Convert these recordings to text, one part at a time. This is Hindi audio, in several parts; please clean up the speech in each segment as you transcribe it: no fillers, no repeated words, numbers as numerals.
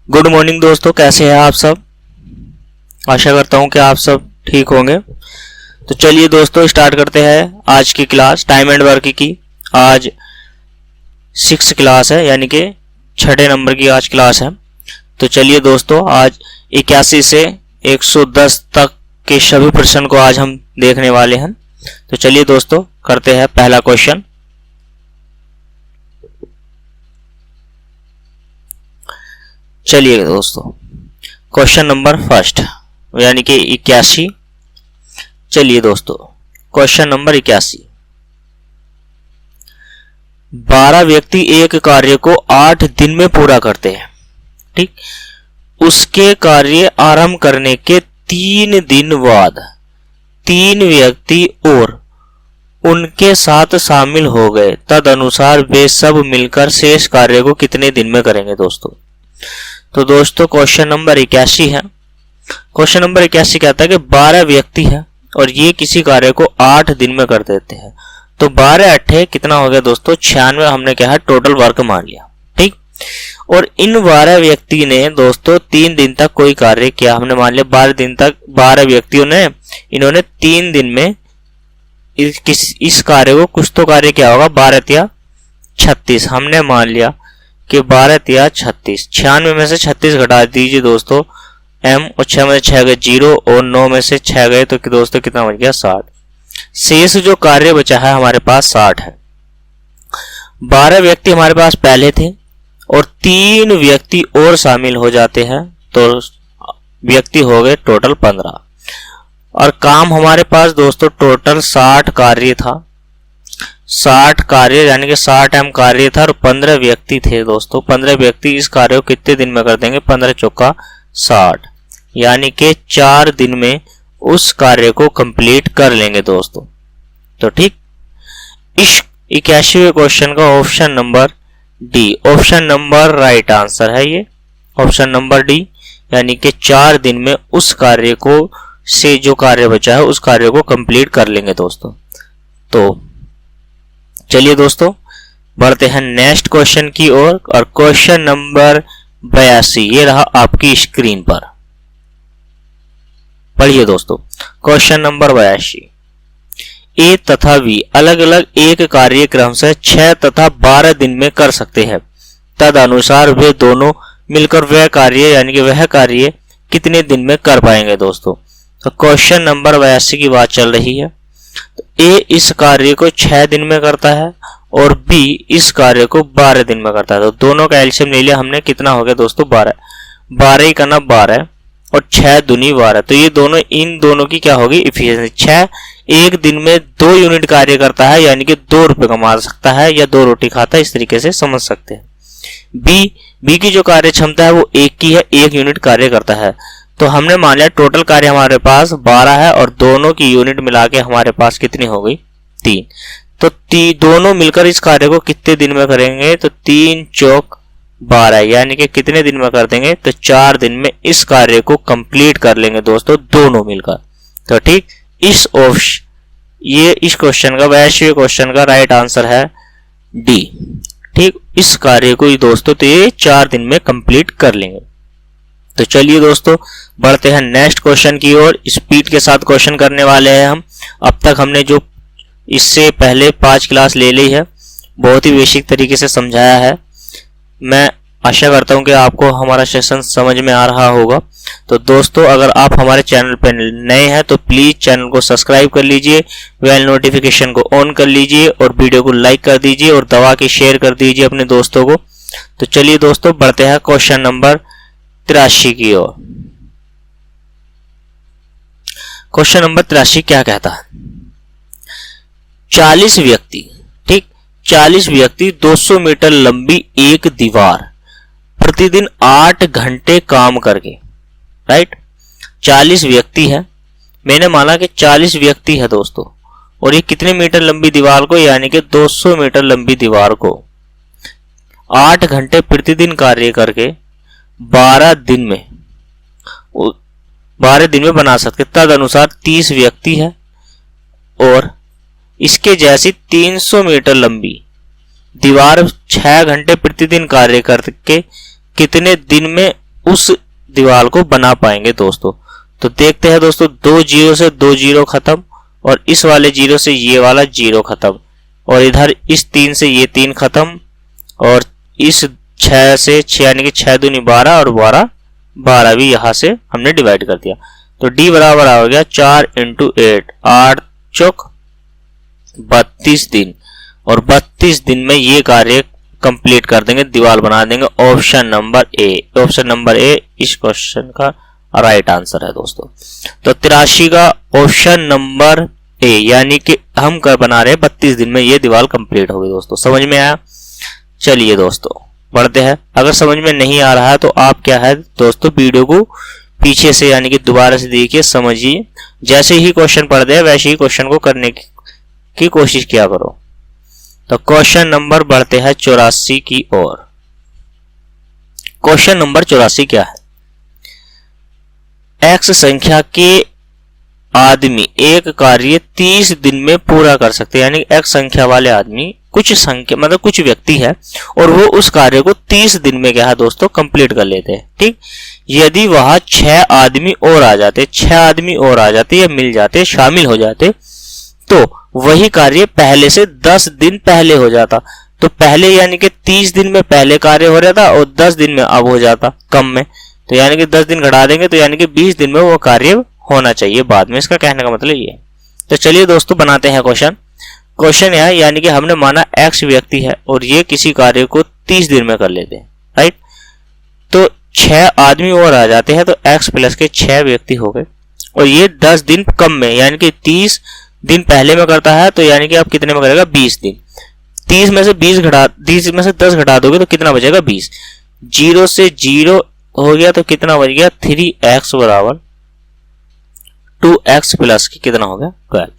गुड मॉर्निंग दोस्तों, कैसे हैं आप सब। आशा करता हूं कि आप सब ठीक होंगे। तो चलिए दोस्तों स्टार्ट करते हैं आज की क्लास टाइम एंड वर्क की। आज 6th क्लास है, यानी कि 6ठे नंबर की आज क्लास है। तो चलिए दोस्तों आज 81 से 110 तक के सभी प्रश्न को आज हम देखने वाले हैं। तो चलिए दोस्तों करते हैं पहला क्वेश्चन। चलिए दोस्तों क्वेश्चन नंबर फर्स्ट यानी कि 81। चलिए दोस्तों क्वेश्चन नंबर 81। 12 व्यक्ति एक कार्य को 8 दिन में पूरा करते हैं, ठीक। उसके कार्य आरंभ करने के 3 दिन बाद 3 व्यक्ति और उनके साथ शामिल हो गए, तदनुसार वे सब मिलकर शेष कार्य को कितने दिन में करेंगे दोस्तों। तो दोस्तों क्वेश्चन नंबर 81 है। क्वेश्चन नंबर 81 कहता है कि 12 व्यक्ति है और ये किसी कार्य को 8 दिन में कर देते हैं। तो 12 अट्ठे कितना हो गया दोस्तों 96, हमने क्या है टोटल वर्क मान लिया, ठीक। और इन 12 व्यक्ति ने दोस्तों 3 दिन तक कोई कार्य किया, हमने मान लिया 12 दिन तक 12 व्यक्तियों ने इन्होंने 3 दिन में इस कार्य को कुछ तो कार्य किया होगा। 12 तिया 36 हमने मान लिया कि 12 तिया 36। 96 में से 36 घटा दीजिए दोस्तों m, और 6 में से 6 गए 0 और 9 में से 6 गए तो दोस्तों कितना बच गया 60। शेष जो कार्य बचा है हमारे पास 60 है। 12 व्यक्ति हमारे पास पहले थे और 3 व्यक्ति और शामिल हो जाते हैं तो व्यक्ति हो गए टोटल 15। और काम हमारे पास दोस्तों टोटल 60 कार्य था। 60 कार्य यानी कि 60 m कार्य था और 15 व्यक्ति थे दोस्तों। 15 व्यक्ति इस कार्य को कितने दिन में कर देंगे, 15 चौका 60, यानी कि 4 दिन में उस कार्य को कंप्लीट कर लेंगे दोस्तों। तो ठीक, इस 81वें क्वेश्चन का option number D, option number right answer है ये ऑप्शन नंबर डी, यानी कि 4 दिन में उस कार्य को से जो कार्य बचा है उस कार्य को कंप्लीट कर लेंगे दोस्तों। तो चलिए दोस्तों बढ़ते हैं नेक्स्ट क्वेश्चन की ओर और क्वेश्चन नंबर 82 ये रहा आपकी स्क्रीन पर। पढ़िए दोस्तों क्वेश्चन नंबर 82। ए तथा बी अलग अलग एक कार्यक्रम से 6 तथा 12 दिन में कर सकते हैं, तद अनुसार वे दोनों मिलकर वह कार्य यानी कि वह कार्य कितने दिन में कर पाएंगे दोस्तों। तो क्वेश्चन नंबर 82 की बात चल रही है। तो ए इस कार्य को 6 दिन में करता है और बी इस कार्य को 12 दिन में करता है। तो दोनों का एलसीएम ले लिया हमने, कितना हो गया दोस्तों 12। 12 ही करना 12 और 6 दूनी 12। तो ये दोनों इन दोनों की क्या होगी इफिशिएंसी। 6 एक दिन में 2 यूनिट कार्य करता है यानी कि 2 रुपए कमा सकता है या 2 रोटी खाता है, इस तरीके से समझ सकते हैं। बी की जो कार्य क्षमता है वो 1 की है, 1 यूनिट कार्य करता है। तो हमने मान लिया टोटल कार्य हमारे पास 12 है और दोनों की यूनिट मिला के हमारे पास कितनी हो गई 3। तो दोनों मिलकर इस कार्य को कितने दिन में करेंगे, तो 3 चौक 12 यानी कि कितने दिन में कर देंगे, तो 4 दिन में इस कार्य को कंप्लीट कर लेंगे दोस्तों दोनों मिलकर। तो ठीक, इस क्वेश्चन का 82वें क्वेश्चन का राइट आंसर है डी, ठीक। इस कार्य को दोस्तों तो ये 4 दिन में कंप्लीट कर लेंगे। तो चलिए दोस्तों बढ़ते हैं नेक्स्ट क्वेश्चन की ओर। स्पीड के साथ क्वेश्चन करने वाले हैं हम। अब तक हमने जो इससे पहले 5 क्लास ले ली है बहुत ही बेसिक तरीके से समझाया है। मैं आशा करता हूं कि आपको हमारा सेशन समझ में आ रहा होगा। तो दोस्तों अगर आप हमारे चैनल पर नए हैं तो प्लीज चैनल को सब्सक्राइब कर लीजिए, बेल नोटिफिकेशन को ऑन कर लीजिए और वीडियो को लाइक कर दीजिए और दबा के शेयर कर दीजिए अपने दोस्तों को। तो चलिए दोस्तों बढ़ते हैं क्वेश्चन नंबर 83 की ओर। क्वेश्चन नंबर 83 क्या कहता है, 40 व्यक्ति, ठीक, 40 व्यक्ति 200 मीटर लंबी एक दीवार प्रतिदिन 8 घंटे काम करके, राइट। 40 व्यक्ति है, मैंने माना कि 40 व्यक्ति है दोस्तों और ये कितने मीटर लंबी दीवार को यानी कि 200 मीटर लंबी दीवार को 8 घंटे प्रतिदिन कार्य करके 12 दिन में बना सकते। तद अनुसार 30 व्यक्ति है और इसके जैसी 300 मीटर लंबी दीवार 6 घंटे प्रतिदिन कार्य करके कितने दिन में उस दीवार को बना पाएंगे दोस्तों। तो देखते हैं दोस्तों, 2 जीरो से 2 जीरो खत्म, और इस वाले जीरो से ये वाला जीरो खत्म, और इधर इस 3 से ये 3 खत्म, और इस 6 से 6 यानी कि 6 दूनी 12 और 12 भी यहां से हमने डिवाइड कर दिया। तो डी बराबर आ गया 4 × 8, 8 चौक 32 दिन, और 32 दिन में ये कार्य कंप्लीट कर देंगे, दीवार बना देंगे। ऑप्शन नंबर ए इस क्वेश्चन का राइट आंसर है दोस्तों। तो 83 का ऑप्शन नंबर ए, यानी कि हम कर बना रहे हैं 32 दिन में ये दीवार कंप्लीट होगी दोस्तों। समझ में आया? चलिए दोस्तों बढ़ते हैं। अगर समझ में नहीं आ रहा है तो आप क्या है दोस्तों, वीडियो को पीछे से यानी कि दोबारा से देखिए, समझिए। जैसे ही क्वेश्चन पढ़ दे वैसे ही क्वेश्चन को करने की कोशिश किया करो। तो क्वेश्चन नंबर बढ़ते हैं 84 की ओर। क्वेश्चन नंबर 84 क्या है? एक्स संख्या के आदमी एक कार्य 30 दिन में पूरा कर सकते हैं, यानी एक्स संख्या वाले आदमी कुछ संख्या मतलब कुछ व्यक्ति है और वो उस कार्य को 30 दिन में क्या है दोस्तों कंप्लीट कर लेते हैं। ठीक, यदि वहां 6 आदमी और आ जाते, 6 आदमी और आ जाते या मिल जाते, शामिल हो जाते, तो वही कार्य पहले से 10 दिन पहले हो जाता। तो पहले यानी कि 30 दिन में पहले कार्य हो रहा था और 10 दिन में अब हो जाता कम में, तो यानी कि 10 दिन घटा देंगे तो यानी कि 20 दिन में वो कार्य होना चाहिए बाद में। इसका कहने का मतलब ये है। तो चलिए दोस्तों बनाते हैं क्वेश्चन। क्वेश्चन है यानी कि हमने माना एक्स व्यक्ति है और ये किसी कार्य को 30 दिन में कर लेते हैं, राइट। तो 6 आदमी और आ जाते हैं तो एक्स प्लस के 6 व्यक्ति हो गए, और ये 10 दिन कम में यानी कि 30 दिन पहले में करता है, तो यानी कि आप कितने में करेगा 20 दिन। 30 में से 10 घटा दोगे तो कितना बचेगा 20। 0 से 0 हो गया तो कितना बच गया 3x बराबर 2x प्लस की कितना हो गया 12।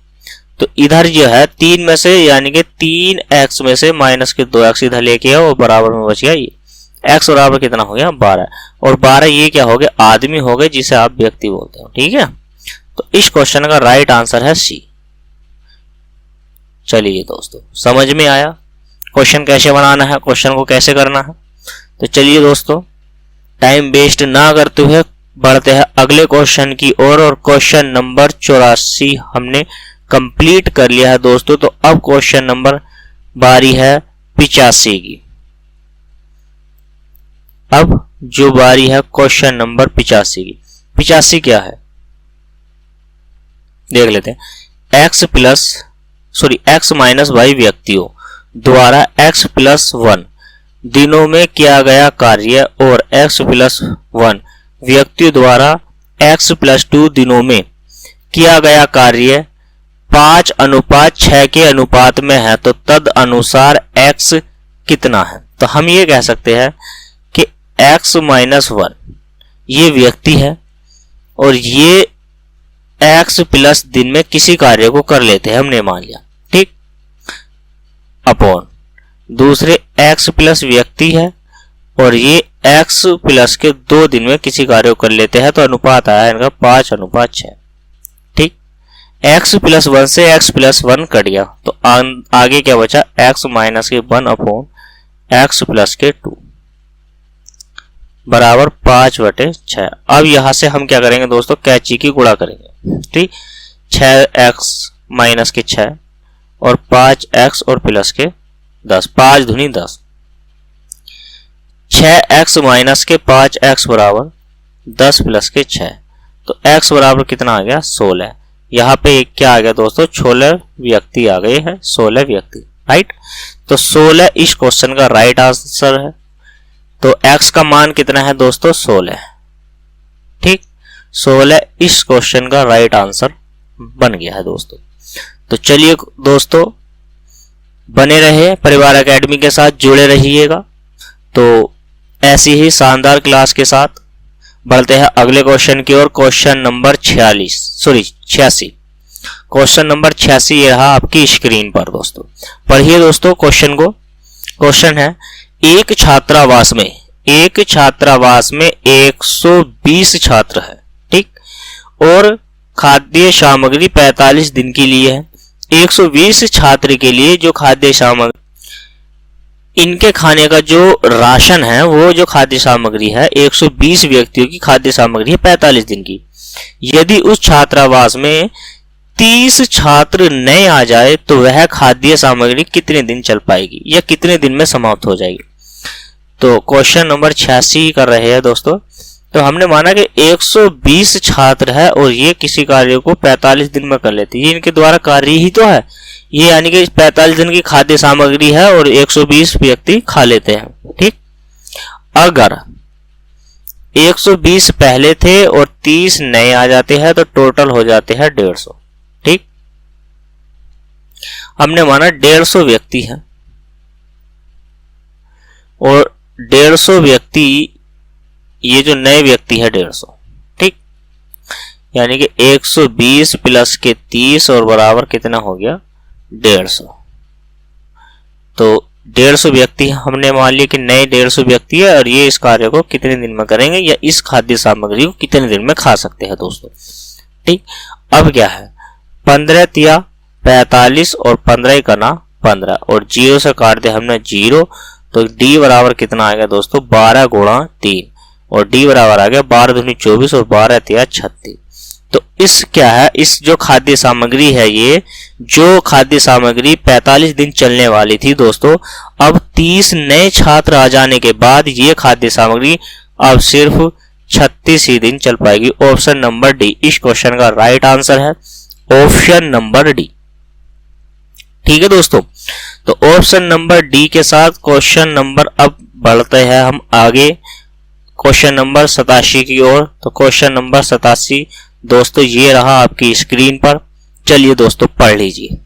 तो इधर जो है 3 में से यानी कि 3x में से माइनस के 2x इधर लेके आओ और बराबर में बच गया ये x बराबर कितना हो गया 12, और 12 ये क्या हो गया आदमी हो गए जिसे आप व्यक्ति बोलते हो। ठीक है, तो इस क्वेश्चन का राइट आंसर है सी। चलिए दोस्तों समझ में आया क्वेश्चन कैसे बनाना है, क्वेश्चन को कैसे करना है। तो चलिए दोस्तों टाइम वेस्ट ना करते हुए बढ़ते हैं अगले क्वेश्चन की ओर, और क्वेश्चन नंबर 84 हमने कंप्लीट कर लिया है दोस्तों। तो अब क्वेश्चन नंबर बारी है 85 की। अब जो बारी है क्वेश्चन नंबर 85 की। 85 क्या है देख लेते हैं। x माइनस वाई व्यक्तियों द्वारा x प्लस 1 दिनों में किया गया कार्य और x प्लस 1 व्यक्तियों द्वारा x प्लस 2 दिनों में किया गया कार्य 5:6 के अनुपात में है, तो तद अनुसार x कितना है। तो हम ये कह सकते हैं कि x माइनस 1 ये व्यक्ति है और ये x प्लस दिन में किसी कार्य को कर लेते हैं, हमने मान लिया। ठीक, अपॉन दूसरे x प्लस व्यक्ति है और ये x प्लस के 2 दिन में किसी कार्य को कर लेते हैं, तो अनुपात आया इनका 5:6। ठीक, x प्लस 1 से x प्लस 1 कट गया, तो आगे क्या बचा x माइनस के 1 अपॉन x प्लस के 2 बराबर 5/6। अब यहां से हम क्या करेंगे दोस्तों कैची की गुणा करेंगे। ठीक, 6x माइनस के 6 और 5x और प्लस के 10, 5 दूनी 10। 6x माइनस के 5x बराबर 10 प्लस के 6, तो x बराबर कितना आ गया 16। यहाँ पे क्या आ गया दोस्तों 16 व्यक्ति आ गए हैं, 16 व्यक्ति, राइट। तो 16 इस क्वेश्चन का राइट आंसर है। तो x का मान कितना है दोस्तों 16। ठीक, 16 इस क्वेश्चन का राइट आंसर बन गया है दोस्तों। तो चलिए दोस्तों बने रहे परिवार एकेडमी के साथ, जुड़े रहिएगा। तो ऐसी ही शानदार क्लास के साथ बढ़ते हैं अगले क्वेश्चन की ओर। Question number 86। क्वेश्चन नंबर 86 ये रहा आपकी स्क्रीन पर दोस्तों। पढ़िए दोस्तों क्वेश्चन को। क्वेश्चन है एक छात्रावास में 120 छात्र है, ठीक, और खाद्य सामग्री 45 दिन के लिए है। 120 छात्र के लिए जो खाद्य सामग्री इनके खाने का जो राशन है, वो जो खाद्य सामग्री है 120 व्यक्तियों की खाद्य सामग्री है 45 दिन की। यदि उस छात्रावास में 30 छात्र नए आ जाए तो वह खाद्य सामग्री कितने दिन चल पाएगी या कितने दिन में समाप्त हो जाएगी। तो क्वेश्चन नंबर 86 कर रहे हैं दोस्तों। तो हमने माना कि 120 छात्र है और ये किसी कार्य को 45 दिन में कर लेते हैं। ये इनके द्वारा कार्य ही तो है, ये यानी कि 45 दिन की खाद्य सामग्री है और 120 व्यक्ति खा लेते हैं। ठीक, अगर 120 पहले थे और 30 नए आ जाते हैं तो टोटल हो जाते हैं 150। ठीक, हमने माना 150 व्यक्ति है और 150 व्यक्ति, ये जो नए व्यक्ति है 150। ठीक, यानी कि 120 प्लस के 30 और बराबर कितना हो गया 150। तो 150 व्यक्ति हमने मान लिया कि नए 150 व्यक्ति है और ये इस कार्य को कितने दिन में करेंगे या इस खाद्य सामग्री को कितने दिन में खा सकते हैं दोस्तों। ठीक, अब क्या है 15 तिया 45 और 15 करना 15 और 0 से काट दे हमने 0। तो d बराबर कितना आ गया दोस्तों 12 गुणा 3 और d बराबर आ गया 12 दूनी 24 और 12 तिया 36। तो इस क्या है, इस जो खाद्य सामग्री है, ये जो खाद्य सामग्री 45 दिन चलने वाली थी दोस्तों, अब 30 नए छात्र आ जाने के बाद ये खाद्य सामग्री अब सिर्फ 36 ही दिन चल पाएगी। ऑप्शन नंबर डी इस क्वेश्चन का राइट आंसर है, ऑप्शन नंबर डी। ठीक है दोस्तों, तो ऑप्शन नंबर डी के साथ क्वेश्चन नंबर, अब बढ़ते हैं हम आगे क्वेश्चन नंबर 87 की ओर। तो क्वेश्चन नंबर 87 दोस्तों ये रहा आपकी स्क्रीन पर। चलिए दोस्तों पढ़ लीजिए।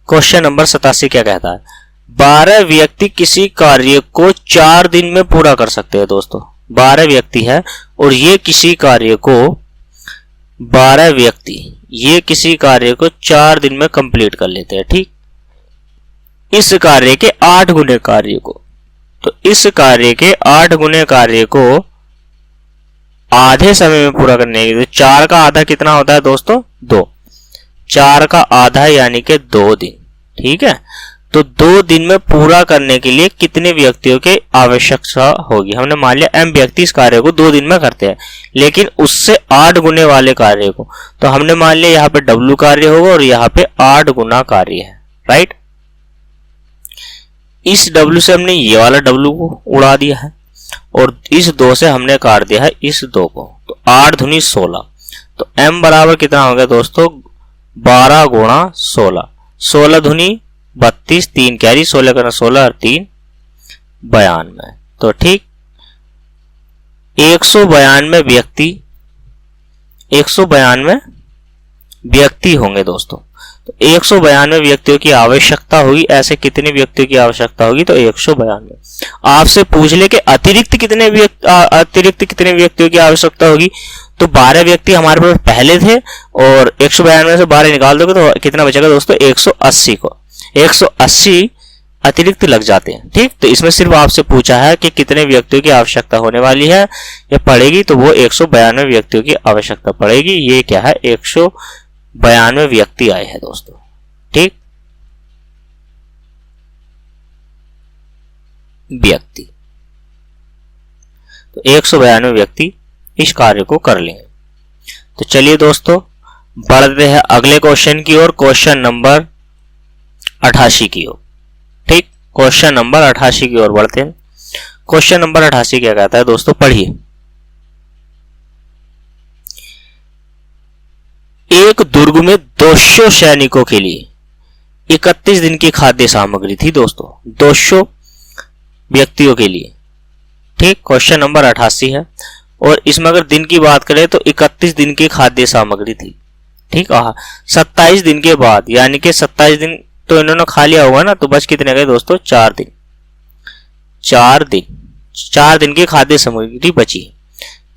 क्वेश्चन नंबर 87 क्या कहता है, 12 व्यक्ति किसी कार्य को 4 दिन में पूरा कर सकते हैं दोस्तों। 12 व्यक्ति है और ये किसी कार्य को 12 व्यक्ति ये किसी कार्य को 4 दिन में कंप्लीट कर लेते हैं। ठीक, इस कार्य के 8 गुने कार्य को, तो इस कार्य के 8 गुने कार्य को आधे समय में पूरा करने के लिए 4 का आधा कितना होता है दोस्तों 2, 4 का आधा यानी कि 2 दिन। ठीक है, तो 2 दिन में पूरा करने के लिए कितने व्यक्तियों की आवश्यकता होगी। हमने मान लिया m व्यक्ति इस कार्य को 2 दिन में करते हैं, लेकिन उससे 8 गुने वाले कार्य को, तो हमने मान लिया यहाँ पे w कार्य होगा और यहाँ पे 8 गुना कार्य है। राइट, इस w से हमने ये वाला w को उड़ा दिया है और इस 2 से हमने काट दिया है इस 2 को, तो 8 दूनी 16। तो m बराबर कितना हो गया दोस्तों 12 गुणा 16, 16 दूनी 32, 3 कैरी 16 करना 16 और 3 92। तो ठीक 192 व्यक्ति होंगे दोस्तों। तो 192 व्यक्तियों की आवश्यकता होगी। ऐसे कितने व्यक्तियों की आवश्यकता होगी, तो 192। आपसे पूछ ले कि अतिरिक्त कितने व्यक्तियों की आवश्यकता होगी, तो 12 व्यक्ति हमारे पास पहले थे और 192 से 12 निकाल दोगे तो कितना बचेगा दोस्तों 180 को 180 अतिरिक्त लग जाते हैं। ठीक, तो इसमें सिर्फ आपसे पूछा है कि कितने व्यक्तियों की आवश्यकता होने वाली है या पड़ेगी, तो वो 192 व्यक्तियों की आवश्यकता पड़ेगी। ये क्या है 192 व्यक्ति आए हैं दोस्तों। ठीक, व्यक्ति, तो 192 व्यक्ति इस कार्य को कर लेंगे। तो चलिए दोस्तों बढ़ते हैं अगले क्वेश्चन की ओर, क्वेश्चन नंबर 88 की ओर। ठीक, क्वेश्चन नंबर 88 की ओर बढ़ते हैं। क्वेश्चन नंबर 88 क्या कहता है दोस्तों, पढ़िए। एक दुर्ग में 200 सैनिकों के लिए 31 दिन की खाद्य सामग्री थी दोस्तों, 200 व्यक्तियों के लिए। ठीक, क्वेश्चन नंबर 88 है और इसमें अगर दिन की बात करें तो 31 दिन की खाद्य सामग्री थी। ठीक, 27 दिन के बाद, यानी कि 27 दिन तो इन्होंने खा लिया होगा ना, तो बच कितने गए दोस्तों 4 दिन। 4 दिन की खाद्य सामग्री बची है।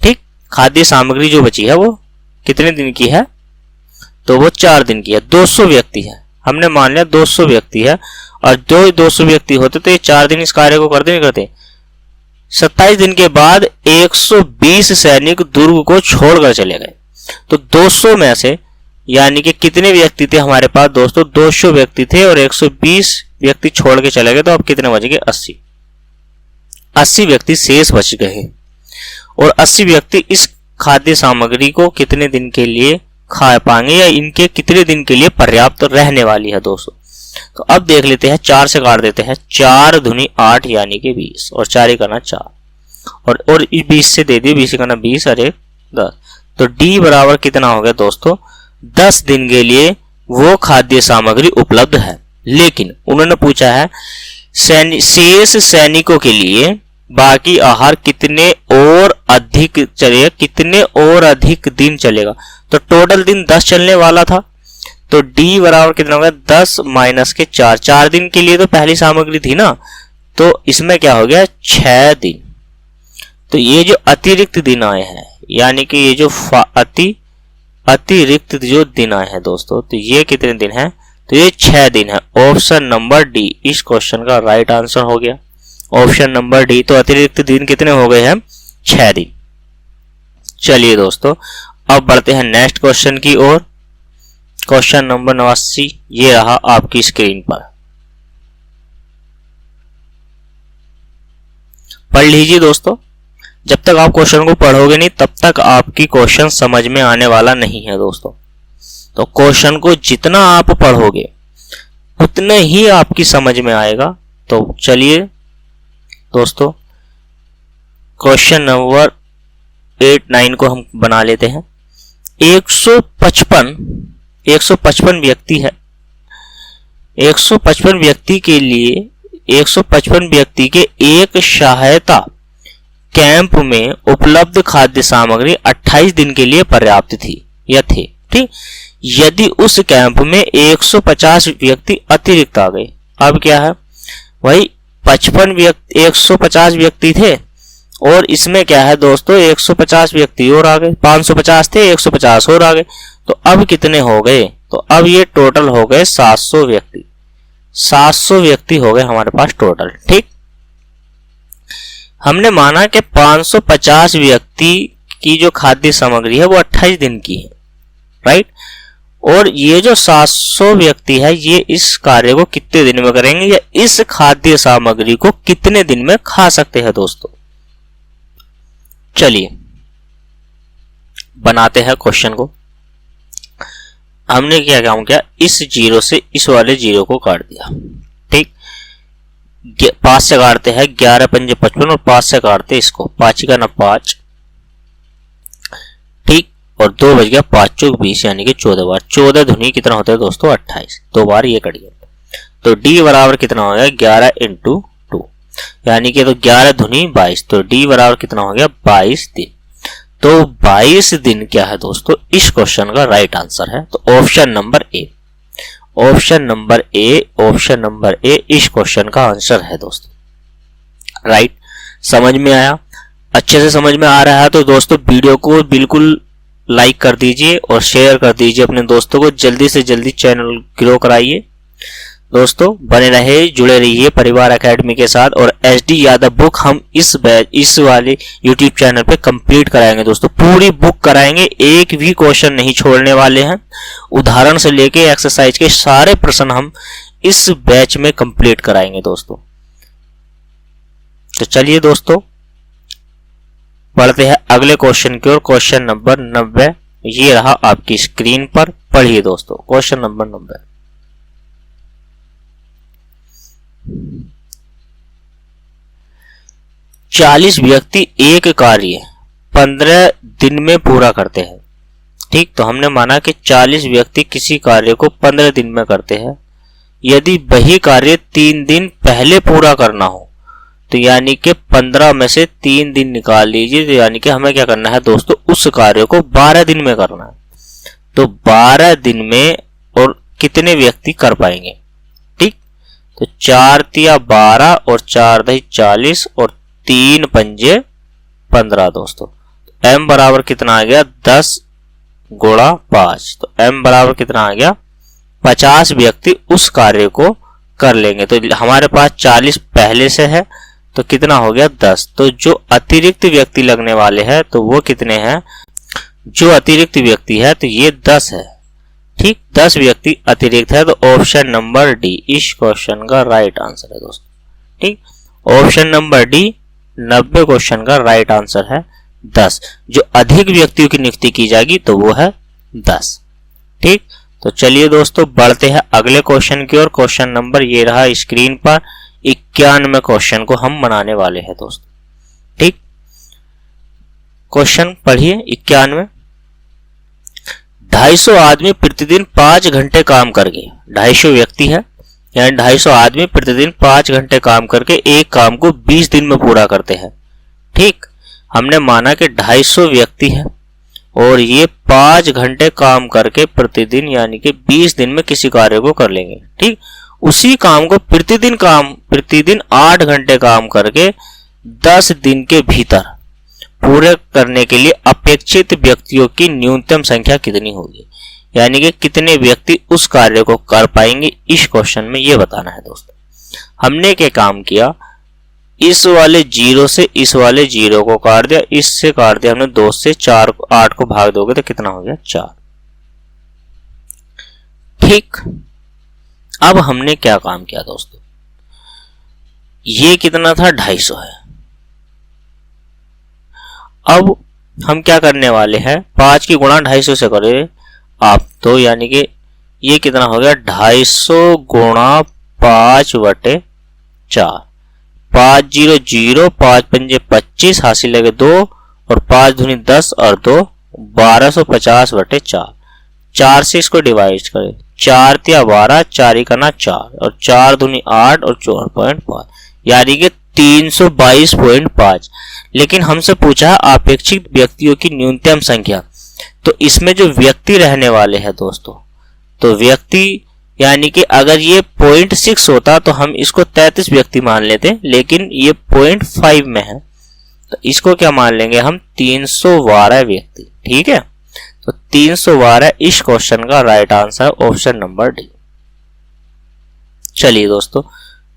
ठीक, खाद्य सामग्री जो बची है वो कितने दिन की है, तो वो 4 दिन की है। 200 व्यक्ति है, हमने मान लिया 200 व्यक्ति है और 200 व्यक्ति होते तो ये 4 दिन इस कार्य को करते नहीं करते, 27 दिन के बाद 120 सैनिक दुर्ग को छोड़कर चले गए। तो 200 में से यानी कि कितने व्यक्ति थे हमारे पास दोस्तों? 200 व्यक्ति थे और 120 व्यक्ति छोड़ के चले गए। तो अब कितने बच गए? 80 व्यक्ति शेष बच गए। और 80 व्यक्ति इस खाद्य सामग्री को कितने दिन के लिए खा पाएंगे या इनके कितने दिन के लिए पर्याप्त रहने वाली है दोस्तों? तो अब देख लेते हैं, 4 से काट देते हैं। 4 दूनी 8 यानी कि 20 और 4 करना 4 और 20 से दे दिए, 20 करना 20 और 1 10। तो डी बराबर कितना हो गया दोस्तों? 10 दिन के लिए वो खाद्य सामग्री उपलब्ध है। लेकिन उन्होंने पूछा है शेष सैनिकों के लिए बाकी आहार कितने और अधिक चलेगा, कितने और अधिक दिन चलेगा? तो टोटल दिन 10 चलने वाला था। तो डी बराबर कितना होगा? 10 माइनस के 4। 4 दिन के लिए तो पहली सामग्री थी ना, तो इसमें क्या हो गया? 6 दिन। तो ये जो अतिरिक्त दिन आए हैं यानी कि ये जो अतिरिक्त जो दिन आए हैं दोस्तों, तो ये कितने दिन हैं? तो ये 6 दिन है। ऑप्शन नंबर डी इस क्वेश्चन का राइट आंसर हो गया। Option number D. तो अतिरिक्त दिन कितने हो गए हैं? 6 दिन। चलिए दोस्तों अब बढ़ते हैं नेक्स्ट क्वेश्चन की ओर। क्वेश्चन नंबर 89 ये रहा आपकी स्क्रीन पर, पढ़ लीजिए दोस्तों। जब तक आप क्वेश्चन को पढ़ोगे नहीं तब तक आपकी क्वेश्चन समझ में आने वाला नहीं है दोस्तों। तो क्वेश्चन को जितना आप पढ़ोगे उतने ही आपकी समझ में आएगा। तो चलिए दोस्तों क्वेश्चन नंबर 8, 9 को हम बना लेते हैं। 155 व्यक्ति है। 155 व्यक्ति के लिए 155 व्यक्ति के एक सहायता कैंप में उपलब्ध खाद्य सामग्री 28 दिन के लिए पर्याप्त थी या थे। ठीक, यदि उस कैंप में 150 व्यक्ति अतिरिक्त आ गए, अब क्या है भाई 150 व्यक्ति थे और इसमें क्या है दोस्तों 150 व्यक्ति और आ गए। 550 थे, 150 और आ गए। तो अब कितने हो गए? तो अब ये टोटल हो गए 700 व्यक्ति। 700 व्यक्ति हो गए हमारे पास टोटल। ठीक, हमने माना कि 550 व्यक्ति की जो खाद्य सामग्री है वो 28 दिन की है, राइट। और ये जो 700 व्यक्ति है ये इस कार्य को कितने दिन में करेंगे या इस खाद्य सामग्री को कितने दिन में खा सकते हैं दोस्तों? चलिए बनाते हैं क्वेश्चन को। हमने क्या काम किया, इस जीरो से इस वाले जीरो को काट दिया। ठीक, 5 से काटते हैं 11 पंजे 55 और 5 से काटते इसको 5 का ना 5। ठीक, और 2 बज गया 5 चौक 20 यानी कि 14 बार। 14 धुनी कितना होता है दोस्तों 28। 2 बार ये कट गया। तो डी बराबर कितना हो गया 11 इंटू 2 यानी कि तो 11 धुनी 22। तो डी बराबर कितना हो गया 22 दिन। तो 22 दिन क्या है दोस्तों इस क्वेश्चन का राइट आंसर है। तो option number A, option number A, option number A इस क्वेश्चन का आंसर है दोस्तों। राइट, समझ में आया? अच्छे से समझ में आ रहा है तो दोस्तों वीडियो को बिल्कुल लाइक कर दीजिए और शेयर कर दीजिए अपने दोस्तों को। जल्दी से जल्दी चैनल ग्रो कराइए दोस्तों। बने रहे, जुड़े रहिए परिवार एकेडमी के साथ। और एसडी यादव बुक हम इस वाले यूट्यूब चैनल पे कंप्लीट कराएंगे दोस्तों। पूरी बुक कराएंगे, एक भी क्वेश्चन नहीं छोड़ने वाले हैं। उदाहरण से लेके एक्सरसाइज के सारे प्रश्न हम इस बैच में कंप्लीट कराएंगे दोस्तों। तो चलिए दोस्तों बढ़ते हैं अगले क्वेश्चन की ओर। क्वेश्चन नंबर 90 ये रहा आपकी स्क्रीन पर, पढ़िए दोस्तों। क्वेश्चन नंबर 90, चालीस व्यक्ति एक कार्य 15 दिन में पूरा करते हैं। ठीक, तो हमने माना कि 40 व्यक्ति किसी कार्य को 15 दिन में करते हैं। यदि वही कार्य 3 दिन पहले पूरा करना हो तो यानी कि 15 में से 3 दिन निकाल लीजिए। तो यानी कि हमें क्या करना है दोस्तों, उस कार्य को 12 दिन में करना है। तो 12 दिन में और कितने व्यक्ति कर पाएंगे? ठीक, तो 4 तिया 12 और 4 दही 40 और 3 पंजे 15 दोस्तों। m बराबर कितना आ गया 10 गुणा 5। तो m बराबर कितना आ गया 50 व्यक्ति उस कार्य को कर लेंगे। तो हमारे पास 40 पहले से है तो कितना हो गया 10। तो जो अतिरिक्त व्यक्ति लगने वाले हैं तो वो कितने हैं, जो अतिरिक्त व्यक्ति है तो ये 10 है। ठीक, 10 व्यक्ति अतिरिक्त है। तो ऑप्शन नंबर डी इस क्वेश्चन का राइट आंसर है दोस्तों। ठीक, ऑप्शन नंबर डी 90 क्वेश्चन का राइट आंसर है 10। जो अधिक व्यक्तियों की नियुक्ति की जाएगी तो वो है 10। ठीक, तो चलिए दोस्तों बढ़ते हैं अगले क्वेश्चन की ओर। क्वेश्चन नंबर ये रहा स्क्रीन पर 91 क्वेश्चन को हम बनाने वाले हैं दोस्तों। ठीक, क्वेश्चन पढ़िए 91। 250 आदमी प्रतिदिन 5 घंटे काम करके, 250 व्यक्ति है यानी 250 आदमी प्रतिदिन 5 घंटे काम करके एक काम को 20 दिन में पूरा करते हैं। ठीक, हमने माना कि 250 व्यक्ति है और ये 5 घंटे काम करके प्रतिदिन यानी कि 20 दिन में किसी कार्य को कर लेंगे। ठीक, उसी काम को प्रतिदिन 8 घंटे काम करके 10 दिन के भीतर पूरे करने के लिए अपेक्षित व्यक्तियों की न्यूनतम संख्या कितनी होगी, यानी कि कितने व्यक्ति उस कार्य को कर पाएंगे, इस क्वेश्चन में ये बताना है दोस्तों। हमने क्या काम किया, इस वाले 0 से इस वाले 0 को काट दिया, इससे काट दिया हमने 2 से 4 8 को भाग दोगे तो कितना हो गया 4। ठीक, अब हमने क्या काम किया दोस्तों, ये कितना था 250 है। अब हम क्या करने वाले हैं, 5 की गुणा 250 से करें आप तो यानी कि ये कितना हो गया 250 गुणा 5/4। 5 0 0, 5 पंजे 25, हासिल लगे 2 और 5 दूनी 10 और 2 1250/4। 4 से इसको डिवाइड करें, 4 तिया 12, 4 का ना 4 और 4 दूनी 8 और 4.5 यानी कि 322.5। लेकिन हमसे पूछा है अपेक्षित व्यक्तियों की न्यूनतम संख्या, तो इसमें जो व्यक्ति रहने वाले हैं दोस्तों, तो व्यक्ति यानी कि अगर ये 0.6 होता तो हम इसको 33 व्यक्ति मान लेते, लेकिन ये 0.5 में है तो इसको क्या मान लेंगे हम 312 व्यक्ति। ठीक है, तो 312 इस क्वेश्चन का right answer option number D. चलिए दोस्तों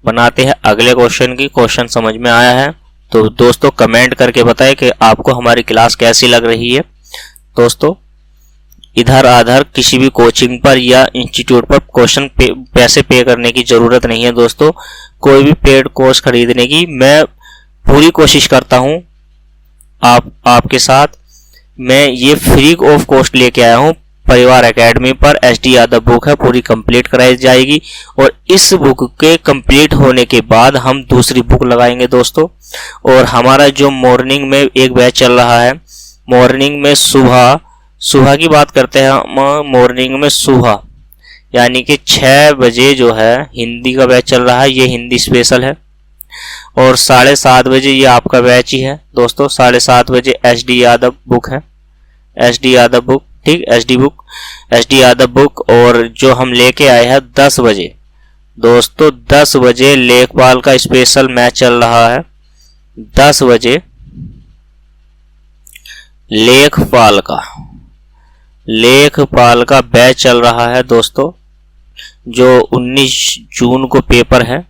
बनाते हैं अगले क्वेश्चन की। क्वेश्चन समझ में आया है तो दोस्तों कमेंट करके बताएं कि आपको हमारी क्लास कैसी लग रही है। दोस्तों इधर आधर किसी भी कोचिंग पर या इंस्टीट्यूट पर क्वेश्चन पैसे पे करने की जरूरत नहीं है दोस्तों। कोई भी पेड कोर्स खरीदने की मैं पूरी कोशिश करता हूं आपके साथ। मैं ये फ्री ऑफ कॉस्ट लेके आया हूं परिवार एकेडमी पर। SD यादव बुक है, पूरी कंप्लीट कराई जाएगी और इस बुक के कंप्लीट होने के बाद हम दूसरी बुक लगाएंगे दोस्तों। और हमारा जो मॉर्निंग में एक बैच चल रहा है, मॉर्निंग में सुबह की बात करते हैं हम। मॉर्निंग में सुबह यानी कि 6 बजे जो है हिंदी का बैच चल रहा है, ये हिंदी स्पेशल है। और 7:30 बजे ये आपका बैच ही है दोस्तों। 7:30 बजे SD यादव बुक है, SD यादव बुक। ठीक, SD यादव बुक। और जो हम लेके आए हैं 10 बजे दोस्तों, 10 बजे लेखपाल का स्पेशल मैच चल रहा है। 10 बजे लेखपाल का बैच चल रहा है दोस्तों। जो 19 जून को पेपर है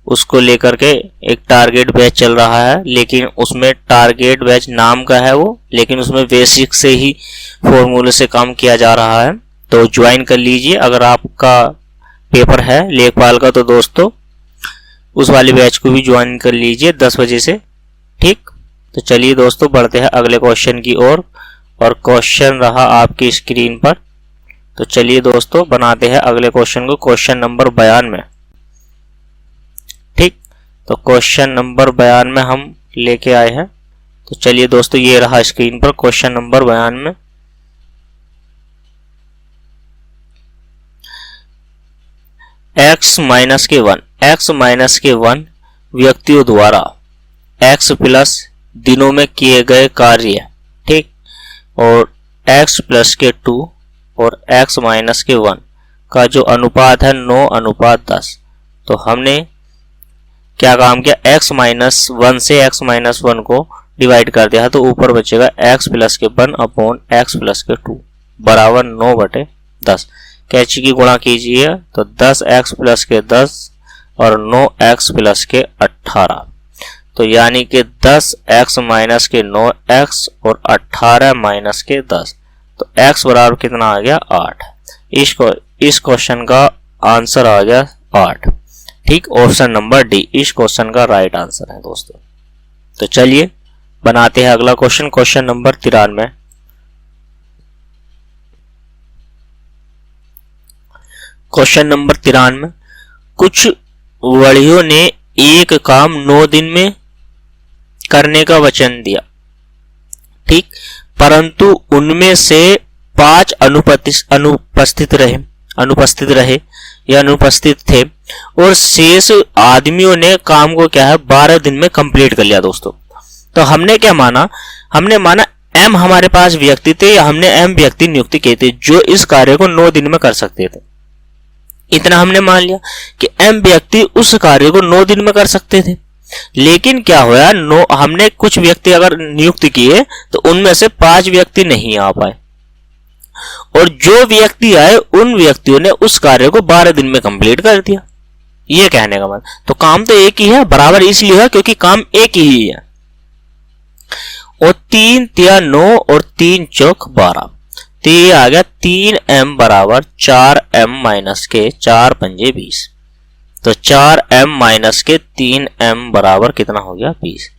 उसको लेकर के एक टारगेट बैच चल रहा है, लेकिन उसमें टारगेट बैच नाम का है वो, लेकिन उसमें बेसिक से ही फॉर्मूले से काम किया जा रहा है। तो ज्वाइन कर लीजिए अगर आपका पेपर है लेखपाल का, तो दोस्तों उस वाले बैच को भी ज्वाइन कर लीजिए 10 बजे से। ठीक, तो चलिए दोस्तों बढ़ते हैं अगले क्वेश्चन की ओर। और क्वेश्चन रहा आपकी स्क्रीन पर। तो चलिए दोस्तों बनाते हैं अगले क्वेश्चन को, क्वेश्चन नंबर 92। ठीक, तो क्वेश्चन नंबर 92 हम लेके आए हैं। तो चलिए दोस्तों ये रहा स्क्रीन पर क्वेश्चन नंबर 92। x माइनस के 1 व्यक्तियों द्वारा x प्लस दिनों में किए गए कार्य, ठीक, और x प्लस के 2 और x माइनस के 1 का जो अनुपात है 9:10। तो हमने क्या काम किया, x माइनस 1 से x माइनस 1 को डिवाइड कर दिया है, तो ऊपर बचेगा x प्लस के 1 अपॉन x प्लस के 2 बराबर 9/10। कैची की गुणा कीजिए तो 10x प्लस के 10 और 9x प्लस के 18। तो यानी कि 10x माइनस के 9x और 18 माइनस के 10, तो x बराबर कितना आ गया 8। इस क्वेश्चन का आंसर आ गया 8। ठीक, ऑप्शन नंबर डी इस क्वेश्चन का राइट आंसर है दोस्तों। तो चलिए बनाते हैं अगला question, question number 93। Question number 93, कुछ वड़ियों ने एक काम 9 दिन में करने का वचन दिया। ठीक, परंतु उनमें से 5 अनुपस्थित रहे या अनुपस्थित थे और शेष आदमियों ने काम को क्या है 12 दिन में कंप्लीट कर लिया दोस्तों। तो हमने क्या माना, हमने माना m हमारे पास व्यक्ति थे या हमने m व्यक्ति नियुक्त किए थे जो इस कार्य को 9 दिन में कर सकते थे। इतना हमने मान लिया कि m व्यक्ति उस कार्य को 9 दिन में कर सकते थे। लेकिन क्या हुआ, हमने कुछ व्यक्ति अगर नियुक्त किए तो उनमें से 5 व्यक्ति नहीं आ पाए और जो व्यक्ति आए उन व्यक्तियों ने उस कार्य को 12 दिन में कंप्लीट कर दिया। ये कहने का मतलब, तो काम तो एक ही है, बराबर इसलिए है क्योंकि काम एक ही है। और 3 तिया 9 और 3 चौक 12, तो ये आ गया 3m बराबर 4m माइनस के 4 पंजे 20। तो 4m माइनस के 3m बराबर कितना हो गया 20।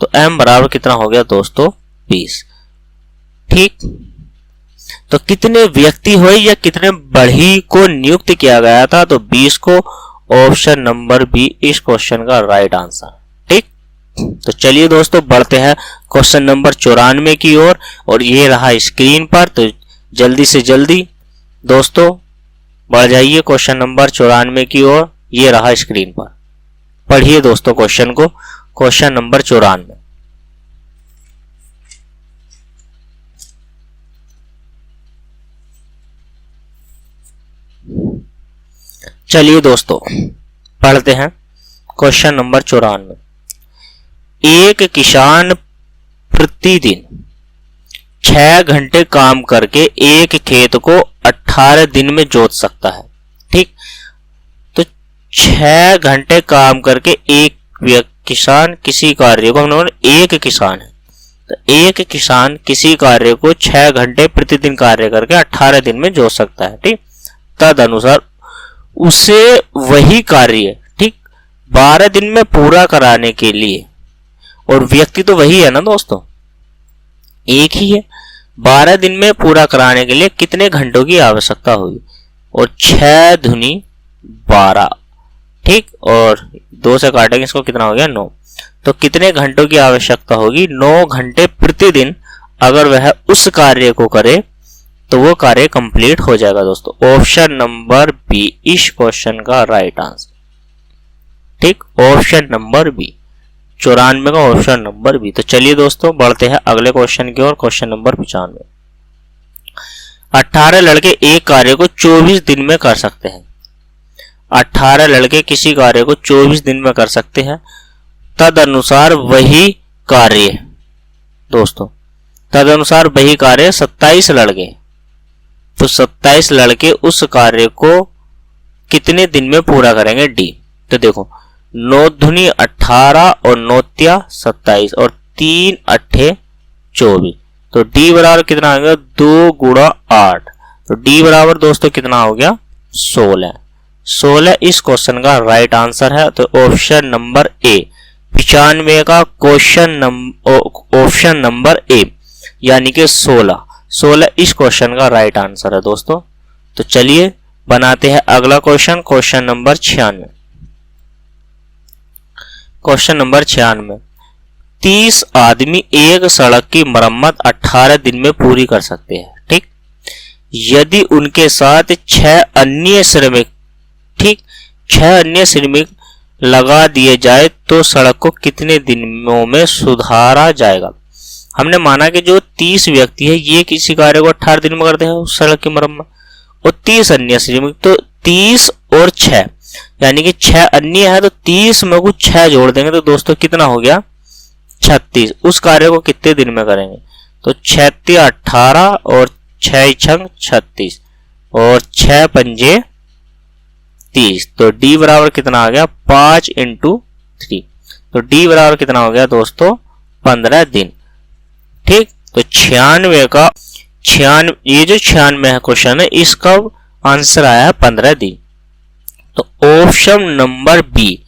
तो m बराबर कितना हो गया दोस्तों 20। ठीक, तो कितने व्यक्ति हुए या कितने बढ़ी को नियुक्त किया गया था, तो 20 को। ऑप्शन नंबर बी इस क्वेश्चन का राइट आंसर। ठीक, तो चलिए दोस्तों बढ़ते हैं क्वेश्चन नंबर 94 की ओर और ये रहा स्क्रीन पर। तो जल्दी से जल्दी दोस्तों बढ़ जाइए क्वेश्चन नंबर 94 की ओर, ये रहा स्क्रीन पर। पढ़िए दोस्तों क्वेश्चन को, क्वेश्चन नंबर 94। चलिए दोस्तों पढ़ते हैं क्वेश्चन नंबर 94। एक किसान प्रतिदिन 6 घंटे काम करके एक खेत को 18 दिन में जोत सकता है। ठीक, तो 6 घंटे काम करके एक किसान किसी कार्य को, एक किसान है तो एक किसान किसी कार्य को 6 घंटे प्रतिदिन कार्य करके 18 दिन में जोत सकता है। ठीक, तद अनुसार उसे वही कार्य ठीक 12 दिन में पूरा कराने के लिए, और व्यक्ति तो वही है ना दोस्तों, एक ही है, 12 दिन में पूरा कराने के लिए कितने घंटों की आवश्यकता होगी, और 6 दूनी 12। ठीक, और 2 से काटेंगे इसको, कितना हो गया 9। तो कितने घंटों की आवश्यकता होगी, 9 घंटे प्रतिदिन अगर वह उस कार्य को करे तो वो कार्य कंप्लीट हो जाएगा दोस्तों। ऑप्शन नंबर बी इस क्वेश्चन का राइट आंसर। ठीक, ऑप्शन नंबर बी 94 का ऑप्शन नंबर बी। तो चलिए दोस्तों बढ़ते हैं अगले क्वेश्चन की ओर, क्वेश्चन नंबर 95। 18 लड़के एक कार्य को 24 दिन में कर सकते हैं। 18 लड़के किसी कार्य को 24 दिन में कर सकते हैं, तद अनुसार वही कार्य दोस्तों, तद अनुसार वही कार्य 27 लड़के, तो 27 लड़के उस कार्य को कितने दिन में पूरा करेंगे डी। तो देखो 9 दूनी 18 और 9 तिया 27 और 3 अट्ठे 24, तो डी बराबर कितना आ गया 2 गुणा 8। तो डी बराबर दोस्तों कितना हो गया 16 इस क्वेश्चन का राइट आंसर है। तो ऑप्शन नंबर ए 95 का क्वेश्चन ऑप्शन नंबर ए यानी कि 16 इस क्वेश्चन का राइट आंसर है दोस्तों। तो चलिए बनाते हैं अगला question, question number 96। Question number 96, 30 आदमी एक सड़क की मरम्मत 18 दिन में पूरी कर सकते हैं। ठीक, यदि उनके साथ 6 अन्य श्रमिक, ठीक 6 अन्य श्रमिक लगा दिए जाए तो सड़क को कितने दिनों में सुधारा जाएगा। हमने माना कि जो 30 व्यक्ति है ये किसी कार्य को 18 दिन में करते हैं उस सड़क की मरम्मत, और 30 अन्य श्रमिक, तो 30 और 6 यानी कि 6 अन्य है तो 30 में कुछ 6 जोड़ देंगे तो दोस्तों कितना हो गया 36। उस कार्य को कितने दिन में करेंगे, तो 6 18 और 6 छंग 36 और 6 पंजे 30, तो डी बराबर कितना आ गया 5 × 3। तो डी बराबर कितना हो गया दोस्तों 15 दिन। ठीक, तो 96 का 96, ये जो 96 है क्वेश्चन है, इसका आंसर आया है 15 दिन। तो ऑप्शन नंबर बी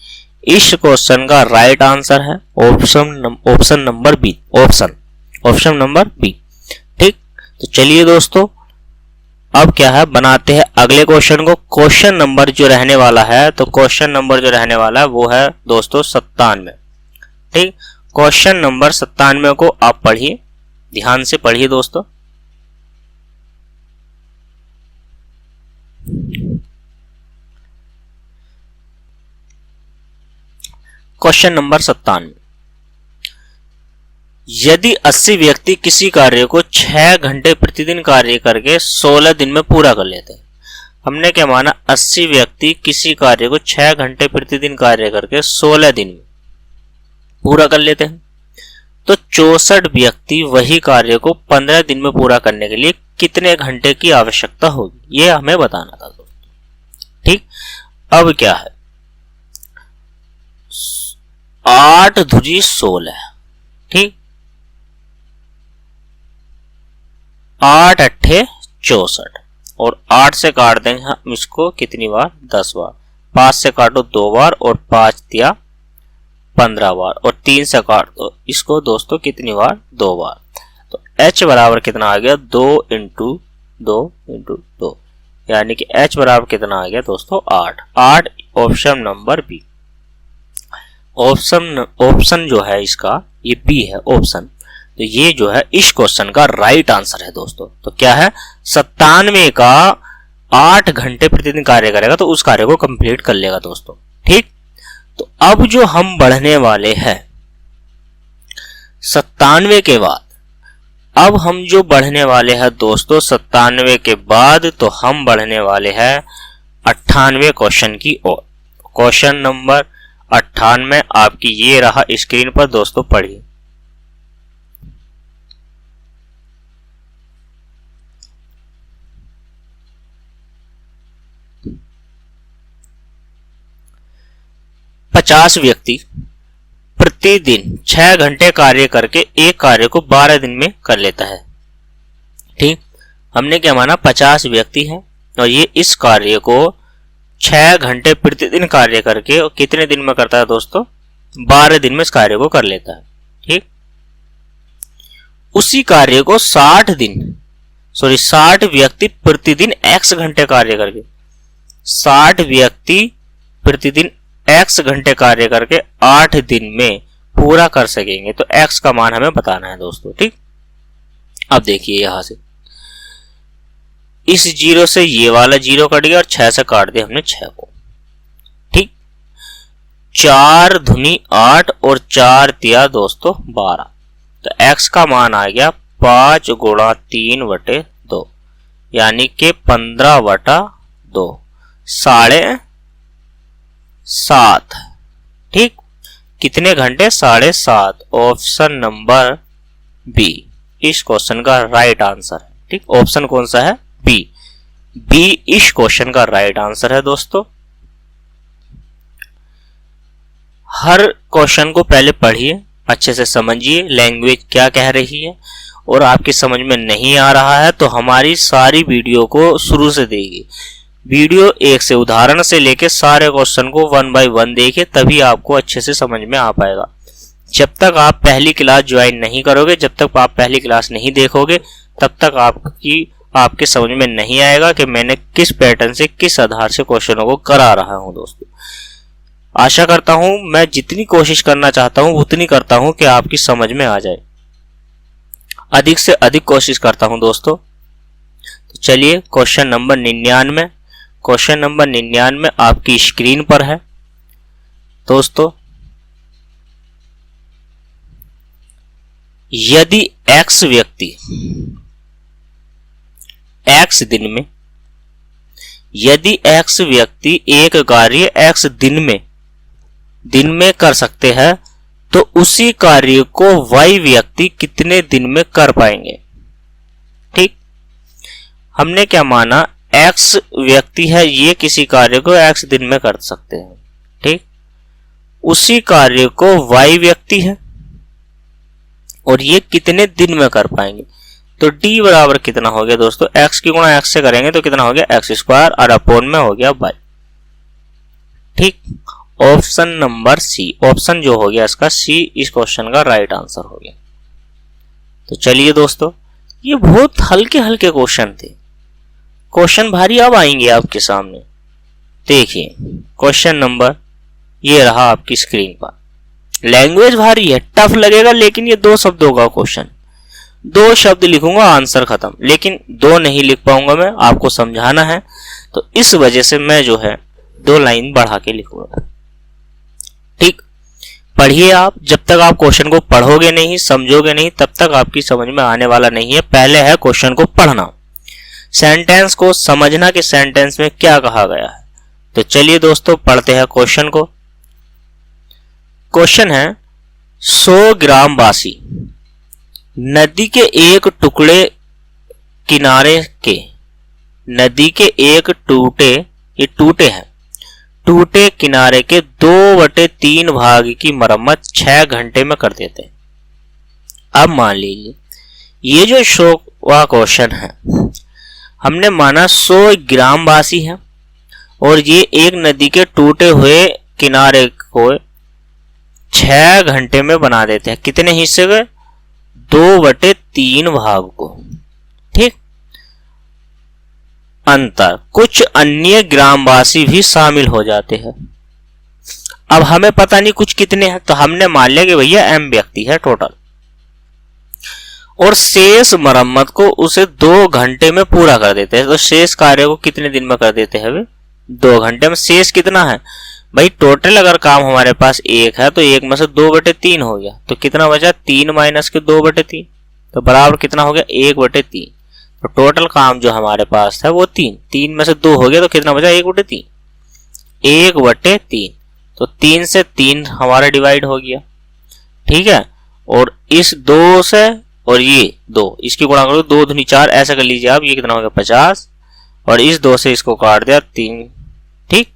इस क्वेश्चन का राइट आंसर है। Option number B, option number B. ठीक, तो चलिए दोस्तों अब क्या है, बनाते हैं अगले क्वेश्चन को। क्वेश्चन नंबर जो रहने वाला है, तो क्वेश्चन नंबर जो रहने वाला है वो है दोस्तों 97। ठीक, क्वेश्चन नंबर 97 को आप पढ़िए, ध्यान से पढ़िए दोस्तों। क्वेश्चन नंबर 97, यदि 80 व्यक्ति किसी कार्य को 6 घंटे प्रतिदिन कार्य करके 16 दिन में पूरा कर लेते हैं। हमने क्या माना, 80 व्यक्ति किसी कार्य को 6 घंटे प्रतिदिन कार्य करके 16 दिन में पूरा कर लेते हैं, तो 64 व्यक्ति वही कार्य को 15 दिन में पूरा करने के लिए कितने घंटे की आवश्यकता होगी, ये हमें बताना था दोस्तों। ठीक, अब क्या है, 8 दूनी 16। ठीक, 8 अट्ठे 64 और 8 से काट देंगे हम इसको कितनी बार, 10 बार। 5 से काटो 2 बार और 5 दिया 15 बार और 3 से काट दो इसको दोस्तों कितनी बार, 2 बार। तो h बराबर कितना आ गया, 2 इंटू 2 यानी कि h बराबर कितना आ गया दोस्तों 8। 8 ऑप्शन नंबर बी। ऑप्शन जो है इसका ये बी है ऑप्शन। तो ये जो है इस क्वेश्चन का राइट आंसर है दोस्तों। तो क्या है, 97 का 8 घंटे प्रतिदिन कार्य करेगा तो उस कार्य को कंप्लीट कर लेगा दोस्तों। ठीक, तो अब जो हम बढ़ने वाले हैं 97 के बाद, अब हम जो बढ़ने वाले हैं दोस्तों 97 के बाद, तो हम बढ़ने वाले हैं 98 क्वेश्चन की ओर। क्वेश्चन नंबर 98 आपकी ये रहा स्क्रीन पर दोस्तों, पढ़िए। पचास व्यक्ति प्रतिदिन 6 घंटे कार्य करके एक कार्य को 12 दिन में कर लेता है। ठीक, हमने क्या माना, 50 व्यक्ति हैं और ये इस कार्य को 6 घंटे प्रतिदिन कार्य करके और कितने दिन में करता है दोस्तों, 12 दिन में इस कार्य को कर लेता है। ठीक, उसी कार्य को 60 व्यक्ति प्रतिदिन x घंटे कार्य करके, 60 व्यक्ति प्रतिदिन x घंटे कार्य करके 8 दिन में पूरा कर सकेंगे। तो x का मान हमें बताना है दोस्तों। ठीक, अब देखिए यहां से इस 0 से ये वाला 0 कट गया और 6 से काट दिया हमने 6 को। ठीक, 4 दूनी 8 और 4 दिया दोस्तों 12। तो x का मान आ गया 5 गुणा 3/2 यानी कि 15/2 7.5। ठीक, कितने घंटे, 7.5। ऑप्शन नंबर बी इस क्वेश्चन का राइट आंसर है। ठीक, ऑप्शन कौन सा है, बी इस क्वेश्चन का राइट आंसर है दोस्तों। हर क्वेश्चन को पहले पढ़िए, अच्छे से समझिए लैंग्वेज क्या कह रही है, और आपकी समझ में नहीं आ रहा है तो हमारी सारी वीडियो को शुरू से देखिए। वीडियो 1 से उदाहरण से लेके सारे क्वेश्चन को 1 बाय 1 देखिए, तभी आपको अच्छे से समझ में आ पाएगा। जब तक आप पहली क्लास ज्वाइन नहीं करोगे, जब तक आप पहली क्लास नहीं देखोगे, तब तक आपके समझ में नहीं आएगा कि मैंने किस पैटर्न से, किस आधार से क्वेश्चनों को करा रहा हूं दोस्तों। आशा करता हूं मैं जितनी कोशिश करना चाहता हूं उतनी करता हूं कि आपकी समझ में आ जाए। अधिक से अधिक कोशिश करता हूं दोस्तों। तो चलिए क्वेश्चन नंबर 99, क्वेश्चन नंबर 99 आपकी स्क्रीन पर है दोस्तों। यदि x व्यक्ति x दिन में, यदि x व्यक्ति एक कार्य x दिन में कर सकते हैं, तो उसी कार्य को y व्यक्ति कितने दिन में कर पाएंगे। ठीक, हमने क्या माना, x व्यक्ति है, ये किसी कार्य को x दिन में कर सकते हैं। ठीक, उसी कार्य को y व्यक्ति है और ये कितने दिन में कर पाएंगे। तो d बराबर कितना हो गया दोस्तों, x की गुणा x से करेंगे तो कितना हो गया x स्क्वायर और अपॉन में हो गया y। ठीक, ऑप्शन नंबर सी, ऑप्शन जो हो गया इसका सी, इस क्वेश्चन का राइट आंसर हो गया। तो चलिए दोस्तों, ये बहुत हल्के हल्के क्वेश्चन थे, क्वेश्चन भारी अब आएंगे आपके सामने। देखिए क्वेश्चन नंबर ये रहा आपकी स्क्रीन पर। लैंग्वेज भारी है, टफ लगेगा, लेकिन ये 2 शब्दों का क्वेश्चन, 2 शब्द लिखूंगा आंसर खत्म, लेकिन 2 नहीं लिख पाऊंगा मैं, आपको समझाना है, तो इस वजह से मैं जो है 2 लाइन बढ़ा के लिखूंगा। ठीक, पढ़िए आप, जब तक आप क्वेश्चन को पढ़ोगे नहीं, समझोगे नहीं, तब तक आपकी समझ में आने वाला नहीं है। पहले है क्वेश्चन को पढ़ना, सेंटेंस को समझना कि सेंटेंस में क्या कहा गया है। तो चलिए दोस्तों पढ़ते हैं क्वेश्चन को। क्वेश्चन है 100 ग्रामवासी नदी के एक टुकड़े किनारे के, नदी के एक टूटे, ये टूटे हैं, टूटे किनारे के 2/3 भाग की मरम्मत 6 घंटे में कर देते हैं। अब मान लीजिए ये जो 100वां क्वेश्चन है, हमने माना 100 ग्रामवासी है और ये एक नदी के टूटे हुए किनारे को 6 घंटे में बना देते हैं। कितने हिस्से के, 2/3 भाग को। ठीक, अंतर, कुछ अन्य ग्रामवासी भी शामिल हो जाते हैं। अब हमें पता नहीं कुछ कितने हैं, तो हमने मान लिया कि भैया m व्यक्ति है टोटल, और शेष मरम्मत को उसे 2 घंटे में पूरा कर देते हैं। तो शेष कार्य को कितने दिन में कर देते हैं वे, 2 घंटे में। शेष कितना है भाई, टोटल अगर काम हमारे पास 1 है तो 1 में से 2/3 हो गया, तो कितना बचा, 3 माइनस के 2/3, तो बराबर कितना हो गया 1/3। तो टोटल काम जो हमारे पास है वो 3 में से 2 हो गया, तो कितना बचा 1/3, 1/3। तो 3 से 3 हमारा डिवाइड हो गया। ठीक है, और इस 2 से और ये 2, इसकी गुणा करो, 2 दूनी 4, ऐसा कर लीजिए आप, ये कितना हो गया 50, और इस 2 से इसको काट दिया 3। ठीक,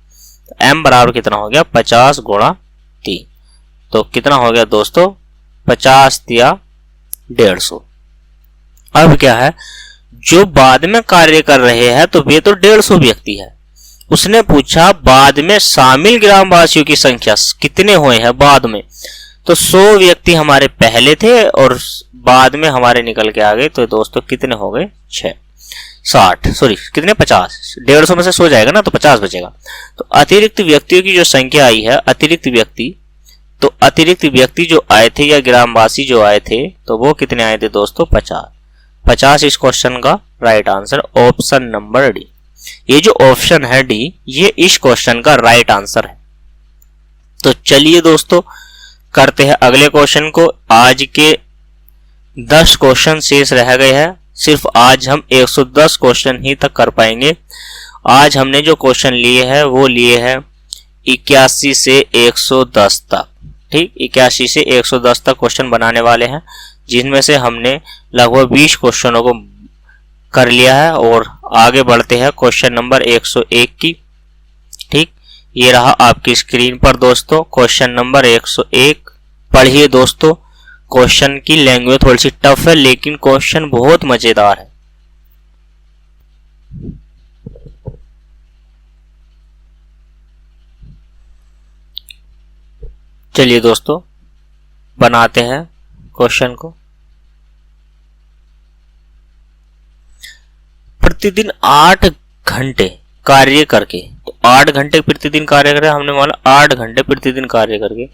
m बराबर कितना हो गया 50 गुणा 3, तो कितना हो गया दोस्तों 50 या 150। अब क्या है, जो बाद में कार्य कर रहे हैं तो वे तो 150 व्यक्ति है। उसने पूछा बाद में शामिल ग्रामवासियों की संख्या कितने हुए हैं बाद में, तो 100 व्यक्ति हमारे पहले थे और बाद में हमारे निकल के आ गए, तो दोस्तों कितने हो गए 50 150 में से 100 जाएगा ना, तो 50 बचेगा। तो अतिरिक्त व्यक्तियों की जो संख्या आई है, अतिरिक्त व्यक्ति जो आए थे या ग्रामवासी जो आए थे, तो वो कितने आए थे दोस्तों 50 इस क्वेश्चन का right answer, option number D. ये जो ऑप्शन है डी, ये इस क्वेश्चन का राइट आंसर है। तो चलिए दोस्तों करते हैं अगले क्वेश्चन को। आज के 10 क्वेश्चन शेष रह गए हैं, सिर्फ आज हम 110 क्वेश्चन ही तक कर पाएंगे। आज हमने जो क्वेश्चन लिए हैं वो लिए हैं 81 से 110 तक। ठीक, 81 से 110 तक क्वेश्चन बनाने वाले हैं, जिनमें से हमने लगभग 20 क्वेश्चनों को कर लिया है और आगे बढ़ते हैं क्वेश्चन नंबर 101 की। ठीक, ये रहा आपकी स्क्रीन पर दोस्तों क्वेश्चन नंबर 101। पढ़िए दोस्तों, क्वेश्चन की लैंग्वेज थोड़ी सी टफ है, लेकिन क्वेश्चन बहुत मजेदार है। चलिए दोस्तों बनाते हैं क्वेश्चन को। प्रतिदिन 8 घंटे कार्य करके, तो 8 घंटे प्रतिदिन कार्य करें, हमने माना 8 घंटे प्रतिदिन कार्य करके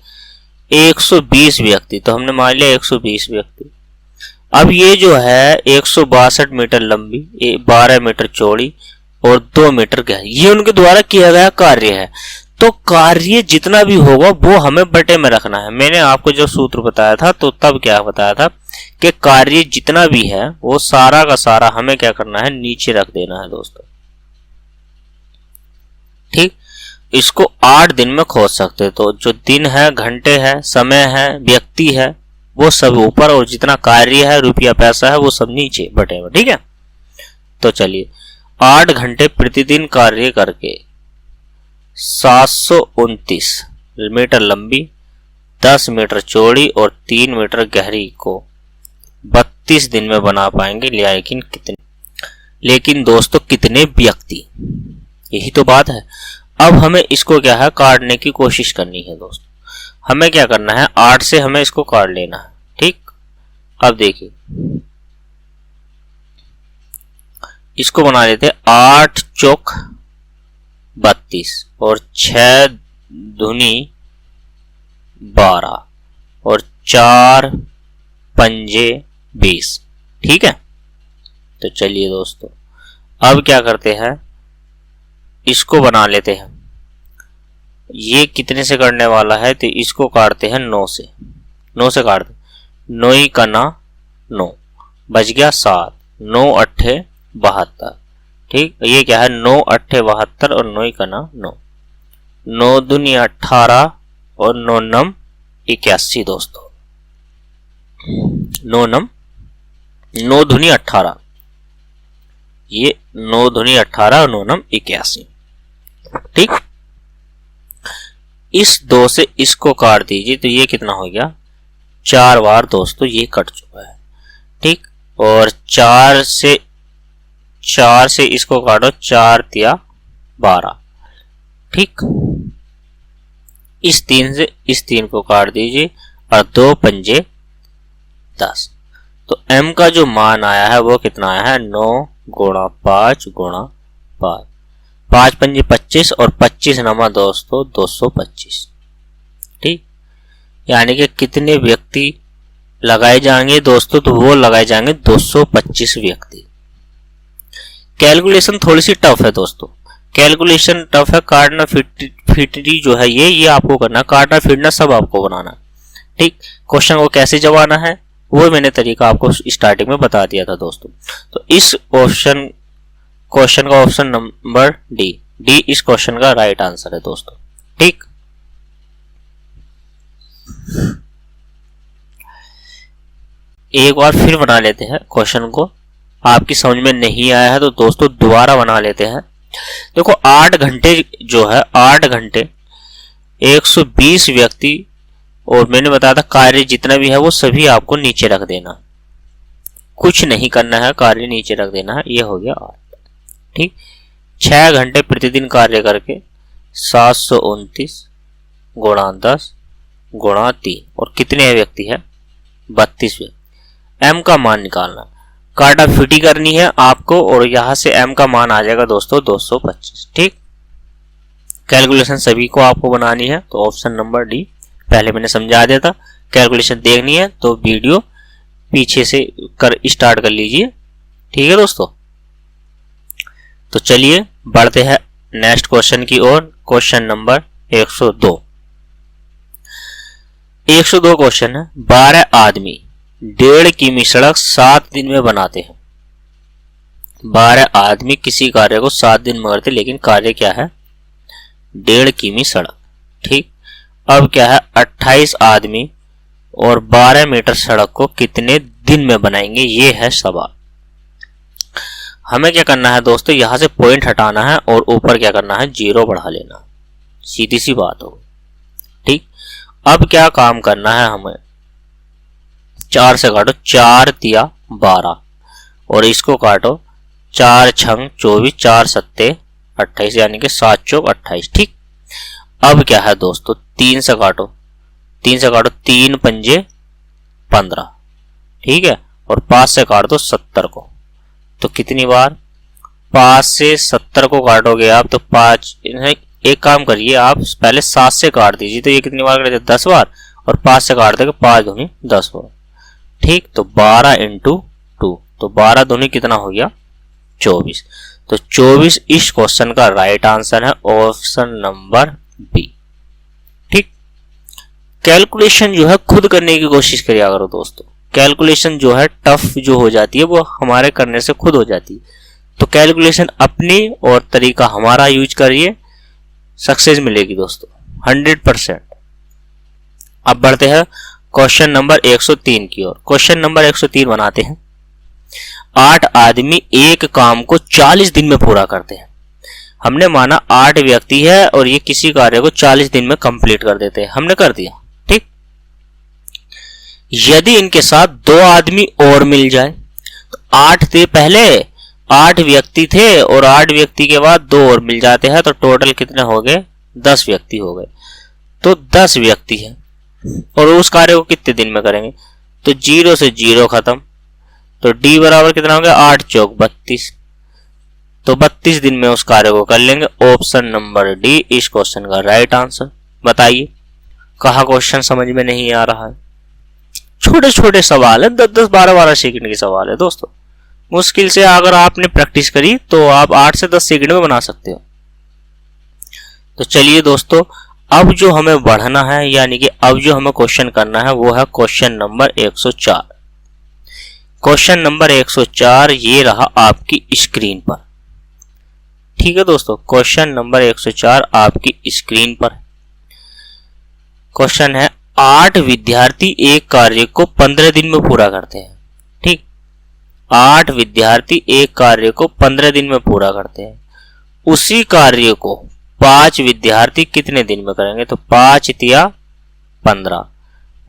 120 व्यक्ति, तो हमने मान लिया 120 व्यक्ति। अब ये जो है 162 मीटर लंबी, 12 मीटर चौड़ी और 2 मीटर गहरी, ये उनके द्वारा किया गया कार्य है। तो कार्य जितना भी होगा वो हमें बटे में रखना है। मैंने आपको जो सूत्र बताया था, तो तब क्या बताया था कि कार्य जितना भी है वो सारा का सारा हमें क्या करना है, नीचे रख देना है दोस्तों। ठीक, इसको 8 दिन में खोज सकते हैं, तो जो दिन है, घंटे है, समय है, व्यक्ति है, वो सब ऊपर, और जितना कार्य है, रुपया पैसा है, वो सब नीचे बटे में। ठीक है, तो चलिए 8 घंटे प्रतिदिन कार्य करके 729 मीटर लंबी, 10 मीटर चौड़ी और 3 मीटर गहरी को 32 दिन में बना पाएंगे, लेकिन दोस्तों कितने व्यक्ति, यही तो बात है। अब हमें इसको क्या है, काटने की कोशिश करनी है दोस्तों। हमें क्या करना है, 8 से हमें इसको काट लेना है। ठीक, अब देखिए इसको बना लेते हैं 8 चौक 32 और 6 दूनी 12 और 4 पंजे 20। ठीक है, तो चलिए दोस्तों अब क्या करते हैं, इसको बना लेते हैं। ये कितने से करने वाला है, तो इसको काटते हैं 9 से। 9 से काटते, 9 ही कना 9 बच गया 7, 9 अट्ठे 72। ठीक, ये क्या है, 9 अट्ठे 72 और 9 ही कना 9, 9 दूनी 18 और 9 नम 81 दोस्तों। 9 दूनी 18, ये 9 दूनी 18 और 9 नम 81। ठीक, इस 2 से इसको काट दीजिए तो ये कितना हो गया, 4 बार दोस्तों ये कट चुका है। ठीक, और 4 से इसको काटो, 4 तिया 12। ठीक, इस 3 से इस 3 को काट दीजिए और 2 पंजे 10। तो m का जो मान आया है वो कितना आया है, 9 गुणा 5 गुणा 5, 5 पंजे 25 और 25 नमा दोस्तों 225। ठीक, यानी कि कितने व्यक्ति लगाए जाएंगे दोस्तों, तो वो लगाए जाएंगे 225 व्यक्ति। कैलकुलेशन थोड़ी सी टफ है दोस्तों, कैलकुलेशन टफ है। काटना फिटरी जो है ये आपको करना, काटना फिटना सब आपको बनाना। ठीक, क्वेश्चन को कैसे जवाना है वो मैंने तरीका आपको स्टार्टिंग में बता दिया था दोस्तों। तो इस क्वेश्चन का ऑप्शन नंबर डी इस क्वेश्चन का राइट आंसर है दोस्तों। ठीक, एक बार फिर बना लेते हैं क्वेश्चन को, आपकी समझ में नहीं आया है तो दोस्तों दोबारा बना लेते हैं। देखो 8 घंटे जो है, 8 घंटे 120 व्यक्ति, और मैंने बताया था कार्य जितना भी है वो सभी आपको नीचे रख देना, कुछ नहीं करना है, कार्य नीचे रख देना है। ये हो गया 8। ठीक, 6 घंटे प्रतिदिन कार्य करके 729 गुणा 10 गुणा 3 और कितने व्यक्ति है, 32 व्यक्ति। m का मान निकालना, काटा फिटी करनी है आपको और यहां से m का मान आ जाएगा दोस्तों 225। ठीक, कैलकुलेशन सभी को आपको बनानी है, तो ऑप्शन नंबर डी पहले मैंने समझा दिया था। कैलकुलेशन देखनी है तो वीडियो पीछे से स्टार्ट कर लीजिए। ठीक है दोस्तों, तो चलिए बढ़ते हैं नेक्स्ट क्वेश्चन की ओर। क्वेश्चन नंबर 102 क्वेश्चन है, 12 आदमी 1.5 किमी सड़क 7 दिन में बनाते हैं। 12 आदमी किसी कार्य को 7 दिन में करते, लेकिन कार्य क्या है, 1.5 किमी सड़क। ठीक, अब क्या है, 28 आदमी और 12 मीटर सड़क को कितने दिन में बनाएंगे, ये है सवाल। हमें क्या करना है दोस्तों, यहां से पॉइंट हटाना है और ऊपर क्या करना है, 0 बढ़ा लेना, सीधी सी बात हो। ठीक, अब क्या काम करना है, हमें 4 से काटो, 4 तिया 12 और इसको काटो, 4 छंग 24, 4 सत्ते 28, यानी कि 7 चौक 28। ठीक, अब क्या है दोस्तों, 3 से काटो, 3 पंजे 15। ठीक है, और 5 से काट दो 70 को, तो कितनी बार, 5 से 70 को काटोगे आप तो 5, एक काम करिए आप पहले 7 से काट दीजिए, तो ये कितनी बार करेंगे, 10 बार, और 5 से काट देंगे 5 दूनी 10 बार। ठीक, तो 12 इंटू 2, तो 12 दूनी कितना हो गया, 24। तो 24 इस क्वेश्चन का राइट आंसर है, ऑप्शन नंबर बी। ठीक, कैलकुलेशन जो है खुद करने की कोशिश करिए करो दोस्तों। कैलकुलेशन जो है टफ जो हो जाती है वो हमारे करने से खुद हो जाती है, तो कैलकुलेशन अपनी और तरीका हमारा यूज करिए, सक्सेस मिलेगी दोस्तों 100%। अब बढ़ते हैं क्वेश्चन नंबर 103 की ओर। क्वेश्चन नंबर 103 बनाते हैं, 8 आदमी एक काम को 40 दिन में पूरा करते हैं। हमने माना 8 व्यक्ति है और ये किसी कार्य को 40 दिन में कंप्लीट कर देते हैं, हमने कर दिया। ठीक, यदि इनके साथ 2 आदमी और मिल जाए तो 8 थे पहले, 8 व्यक्ति थे और 8 व्यक्ति के बाद 2 और मिल जाते हैं तो टोटल कितने हो गए? 10 व्यक्ति हो गए। तो 10 व्यक्ति है और उस कार्य को कितने दिन में करेंगे? तो 0 से 0 खत्म, तो D बराबर कितना हो गया? 8 चौक 32, तो 32 दिन में उस कार्य को कर लेंगे। ऑप्शन नंबर डी इस क्वेश्चन का राइट आंसर। बताइए कहा क्वेश्चन समझ में नहीं आ रहा है? छोटे छोटे सवाल है, 10-10 12-12 सेकंड के सवाल है दोस्तों। मुश्किल से अगर आपने प्रैक्टिस करी तो आप 8 से 10 सेकंड में बना सकते हो। तो चलिए दोस्तों, अब जो हमें बढ़ना है यानी कि अब जो हमें क्वेश्चन करना है वो है क्वेश्चन नंबर 104। क्वेश्चन नंबर 104 ये रहा आपकी स्क्रीन पर। ठीक है दोस्तों, क्वेश्चन नंबर 104 आपकी स्क्रीन पर। क्वेश्चन है 8 विद्यार्थी एक कार्य को 15 दिन में पूरा करते हैं। ठीक, 8 विद्यार्थी एक कार्य को 15 दिन में पूरा करते हैं। उसी कार्य को 5 विद्यार्थी कितने दिन में करेंगे? तो 5 तिया 15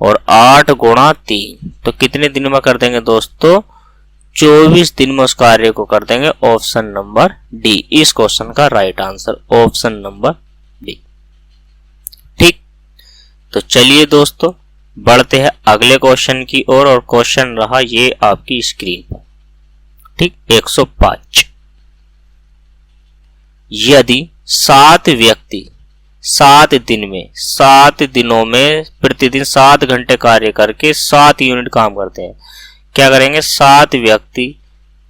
और 8 गुणा 3 तो कितने दिन में कर देंगे दोस्तों? 24 दिन में उस कार्य को कर देंगे। ऑप्शन नंबर डी इस क्वेश्चन का right answer, option number D. ठीक, तो चलिए दोस्तों बढ़ते हैं अगले क्वेश्चन की ओर और क्वेश्चन रहा ये आपकी स्क्रीन पर। ठीक, 105। यदि 7 व्यक्ति 7 दिन में 7 दिनों में प्रतिदिन 7 घंटे कार्य करके 7 यूनिट काम करते हैं, क्या करेंगे? 7 व्यक्ति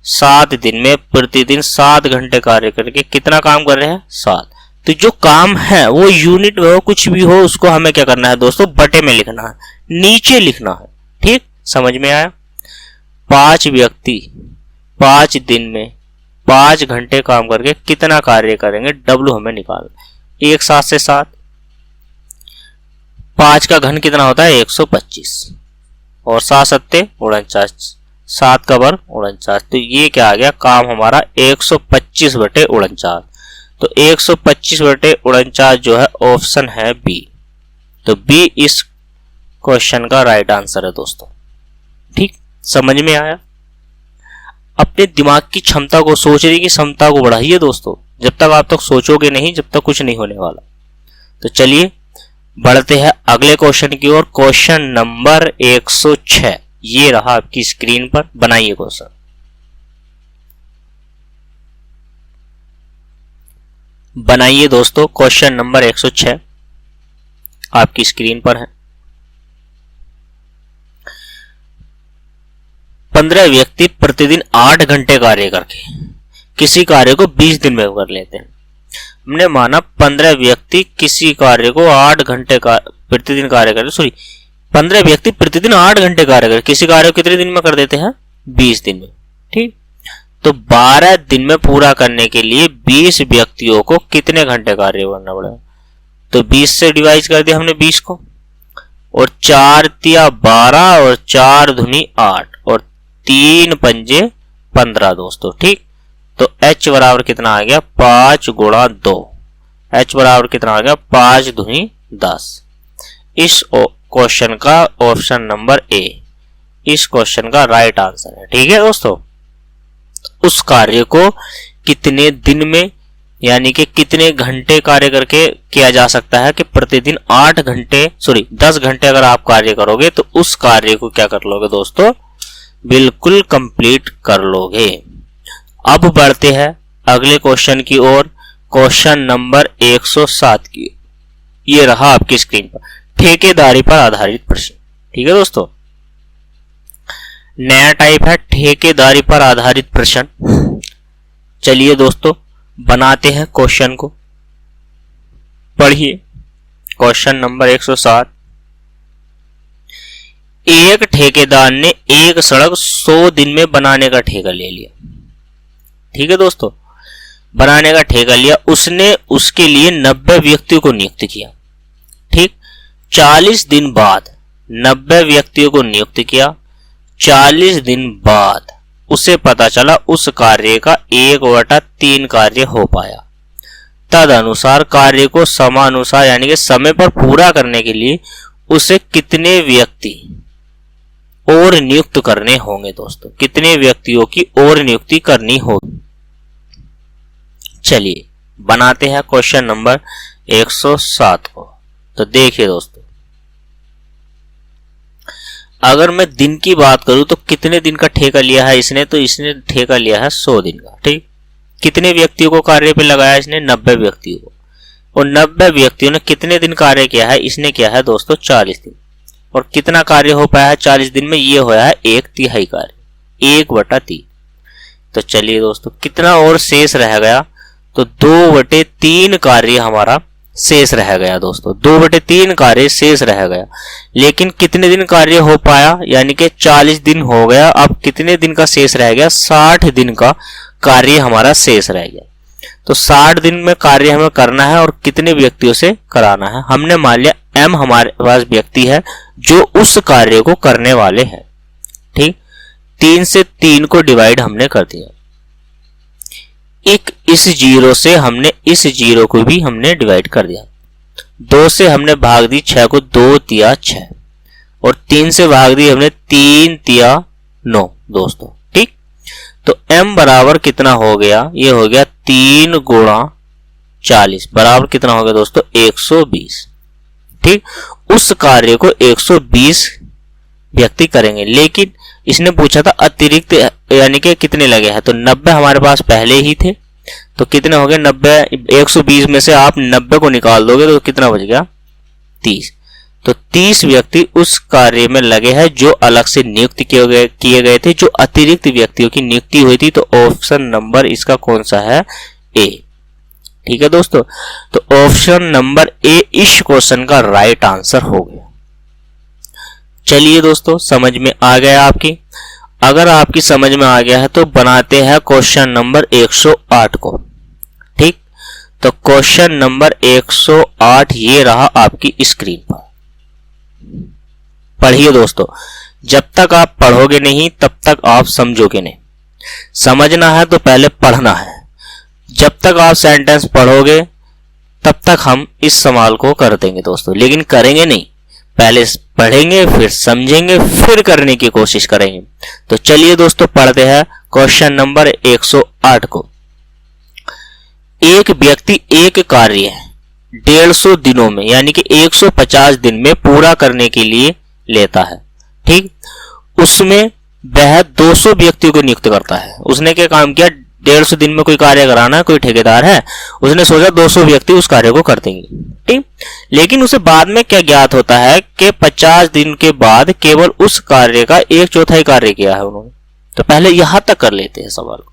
7 दिन में प्रतिदिन 7 घंटे कार्य करके कितना काम कर रहे हैं? 7। तो जो काम है वो यूनिट में हो कुछ भी हो उसको हमें क्या करना है दोस्तों? बटे में लिखना है, नीचे लिखना है। ठीक, समझ में आया? 5 व्यक्ति 5 दिन में 5 घंटे काम करके कितना कार्य करेंगे? डब्ल्यू हमें निकालना। 1 7 से 7, 5 का घन कितना होता है? 125 और 7 सत्ते 49, 7 का वर्ग 49। तो ये क्या आ गया? काम हमारा 125 बटे 49। तो 125 बटे 49 जो है ऑप्शन है बी। तो बी इस क्वेश्चन का राइट आंसर है दोस्तों। ठीक, समझ में आया? अपने दिमाग की क्षमता को, सोचने की क्षमता को बढ़ाइए दोस्तों। जब तक आप तक सोचोगे नहीं जब तक कुछ नहीं होने वाला। तो चलिए बढ़ते हैं अगले क्वेश्चन की ओर। क्वेश्चन नंबर 106 ये रहा आपकी स्क्रीन पर। बनाइए क्वेश्चन। बनाइए दोस्तों, क्वेश्चन नंबर 106 आपकी स्क्रीन पर है। 15 व्यक्ति प्रतिदिन 8 घंटे कार्य करके किसी कार्य को 20 दिन में कर लेते हैं। हमने माना 15 व्यक्ति किसी कार्य को 8 घंटे का प्रतिदिन कार्य करते, 15 व्यक्ति प्रतिदिन 8 घंटे कार्य करके किसी कार्य को कितने दिन में कर देते हैं? 20 दिन में। ठीक, तो 12 दिन में पूरा करने के लिए 20 व्यक्तियों को कितने घंटे कार्य करना पड़ेगा? तो 20 से डिवाइड कर दिया हमने 20 को, और 4 तिया 12 और 4 दूनी 8 और 3 पंजे 15 दोस्तों। ठीक, तो h बराबर कितना आ गया? 5 गुणा 2। h बराबर कितना आ गया? 5 दूनी 10। इस क्वेश्चन का ऑप्शन नंबर ए इस क्वेश्चन का राइट आंसर है। ठीक है दोस्तों, उस कार्य को कितने दिन में यानी कि कितने घंटे कार्य करके किया जा सकता है कि प्रतिदिन 10 घंटे अगर आप कार्य करोगे तो उस कार्य को क्या कर लोगे दोस्तों? बिल्कुल कंप्लीट कर लोगे। अब बढ़ते हैं अगले क्वेश्चन की ओर, क्वेश्चन नंबर 107 की। ये रहा आपकी स्क्रीन पर। ठेकेदारी पर आधारित प्रश्न। ठीक है दोस्तों, नया टाइप है ठेकेदारी पर आधारित प्रश्न। चलिए दोस्तों बनाते हैं क्वेश्चन को। पढ़िए क्वेश्चन नंबर 107। एक ठेकेदार ने एक सड़क 100 दिन में बनाने का ठेका ले लिया। ठीक है दोस्तों, बनाने का ठेका लिया। उसने उसके लिए 90 व्यक्तियों को नियुक्त किया। ठीक, 40 दिन बाद 90 व्यक्तियों को नियुक्त किया। 40 दिन बाद उसे पता चला उस कार्य का 1/3 कार्य हो पाया। तदनुसार कार्य को समानुसार यानी कि समय पर पूरा करने के लिए उसे कितने व्यक्ति और नियुक्त करने होंगे दोस्तों, कितने व्यक्तियों की और नियुक्ति करनी होगी। चलिए बनाते हैं क्वेश्चन नंबर 107 को। तो देखिए दोस्तों, अगर मैं दिन की बात करूं तो कितने दिन का ठेका लिया है इसने, तो इसने ठेका लिया है 100 दिन का। ठीक, कितने व्यक्तियों को कार्य पे लगाया इसने, 90 व्यक्तियों को। और 90 व्यक्तियों ने कितने दिन कार्य किया है, इसने किया है दोस्तों 40 दिन। और कितना कार्य हो पाया है 40 दिन में, ये होया है 1/3 कार्य, 1/3। तो चलिए दोस्तों, कितना और शेष रह गया, तो 2/3 कार्य हमारा शेष रह गया दोस्तों, 2/3 कार्य शेष रह गया। लेकिन कितने दिन कार्य हो पाया, यानी कि 40 दिन हो गया। अब कितने दिन का शेष रह गया, 60 दिन का कार्य हमारा शेष रह गया। तो 60 दिन में कार्य हमें करना है और कितने व्यक्तियों से कराना है। हमने मान लिया M हमारे पास व्यक्ति है जो उस कार्य को करने वाले हैं। ठीक, 3 से 3 को डिवाइड हमने कर दिया। एक इस 0 से हमने इस 0 को भी हमने डिवाइड कर दिया। 2 से हमने भाग दी 6 को, 2 तिया 6। और 3 से भाग दी हमने 3 तिया 9 दोस्तों। ठीक, तो M बराबर कितना हो गया, ये हो गया 3 गुणा 40 बराबर कितना हो गया दोस्तों, 120। ठीक, उस कार्य को 120 व्यक्ति करेंगे। लेकिन इसने पूछा था अतिरिक्त यानी कि कितने लगे हैं, तो 90 हमारे पास पहले ही थे। तो कितने हो गए 90, 120 में से आप 90 को निकाल दोगे तो कितना बच गया, 30। तो 30 व्यक्ति उस कार्य में लगे हैं जो अलग से नियुक्त किए गए थे, जो अतिरिक्त व्यक्तियों की नियुक्ति हुई थी। तो ऑप्शन नंबर इसका कौन सा है, ए। ठीक है दोस्तों, तो ऑप्शन नंबर ए इस क्वेश्चन का राइट आंसर हो गया। चलिए दोस्तों, समझ में आ गया आपकी। अगर आपकी समझ में आ गया है तो बनाते हैं क्वेश्चन नंबर 108 को। ठीक, तो क्वेश्चन नंबर 108 ये रहा आपकी स्क्रीन पर। पढ़िए दोस्तों, जब तक आप पढ़ोगे नहीं तब तक आप समझोगे नहीं। समझना है तो पहले पढ़ना है। जब तक आप सेंटेंस पढ़ोगे तब तक हम इस सवाल को कर देंगे दोस्तों, लेकिन करेंगे नहीं। पहले पढ़ेंगे, फिर समझेंगे, फिर करने की कोशिश करेंगे। तो चलिए दोस्तों पढ़ते हैं क्वेश्चन नंबर 108 को। एक व्यक्ति एक कार्य 150 दिनों में यानी कि 150 दिन में पूरा करने के लिए लेता है। ठीक, उसमें वह 200 व्यक्तियों को नियुक्त करता है। उसने क्या काम किया, 150 दिन में कोई कार्य कराना है, कोई ठेकेदार है, उसने सोचा 200 व्यक्ति उस कार्य को कर देंगे। ठीक, लेकिन उसे बाद में क्या ज्ञात होता है कि 50 दिन के बाद केवल उस कार्य का 1/4 कार्य किया है उन्होंने। तो पहले यहां तक कर लेते हैं सवाल को।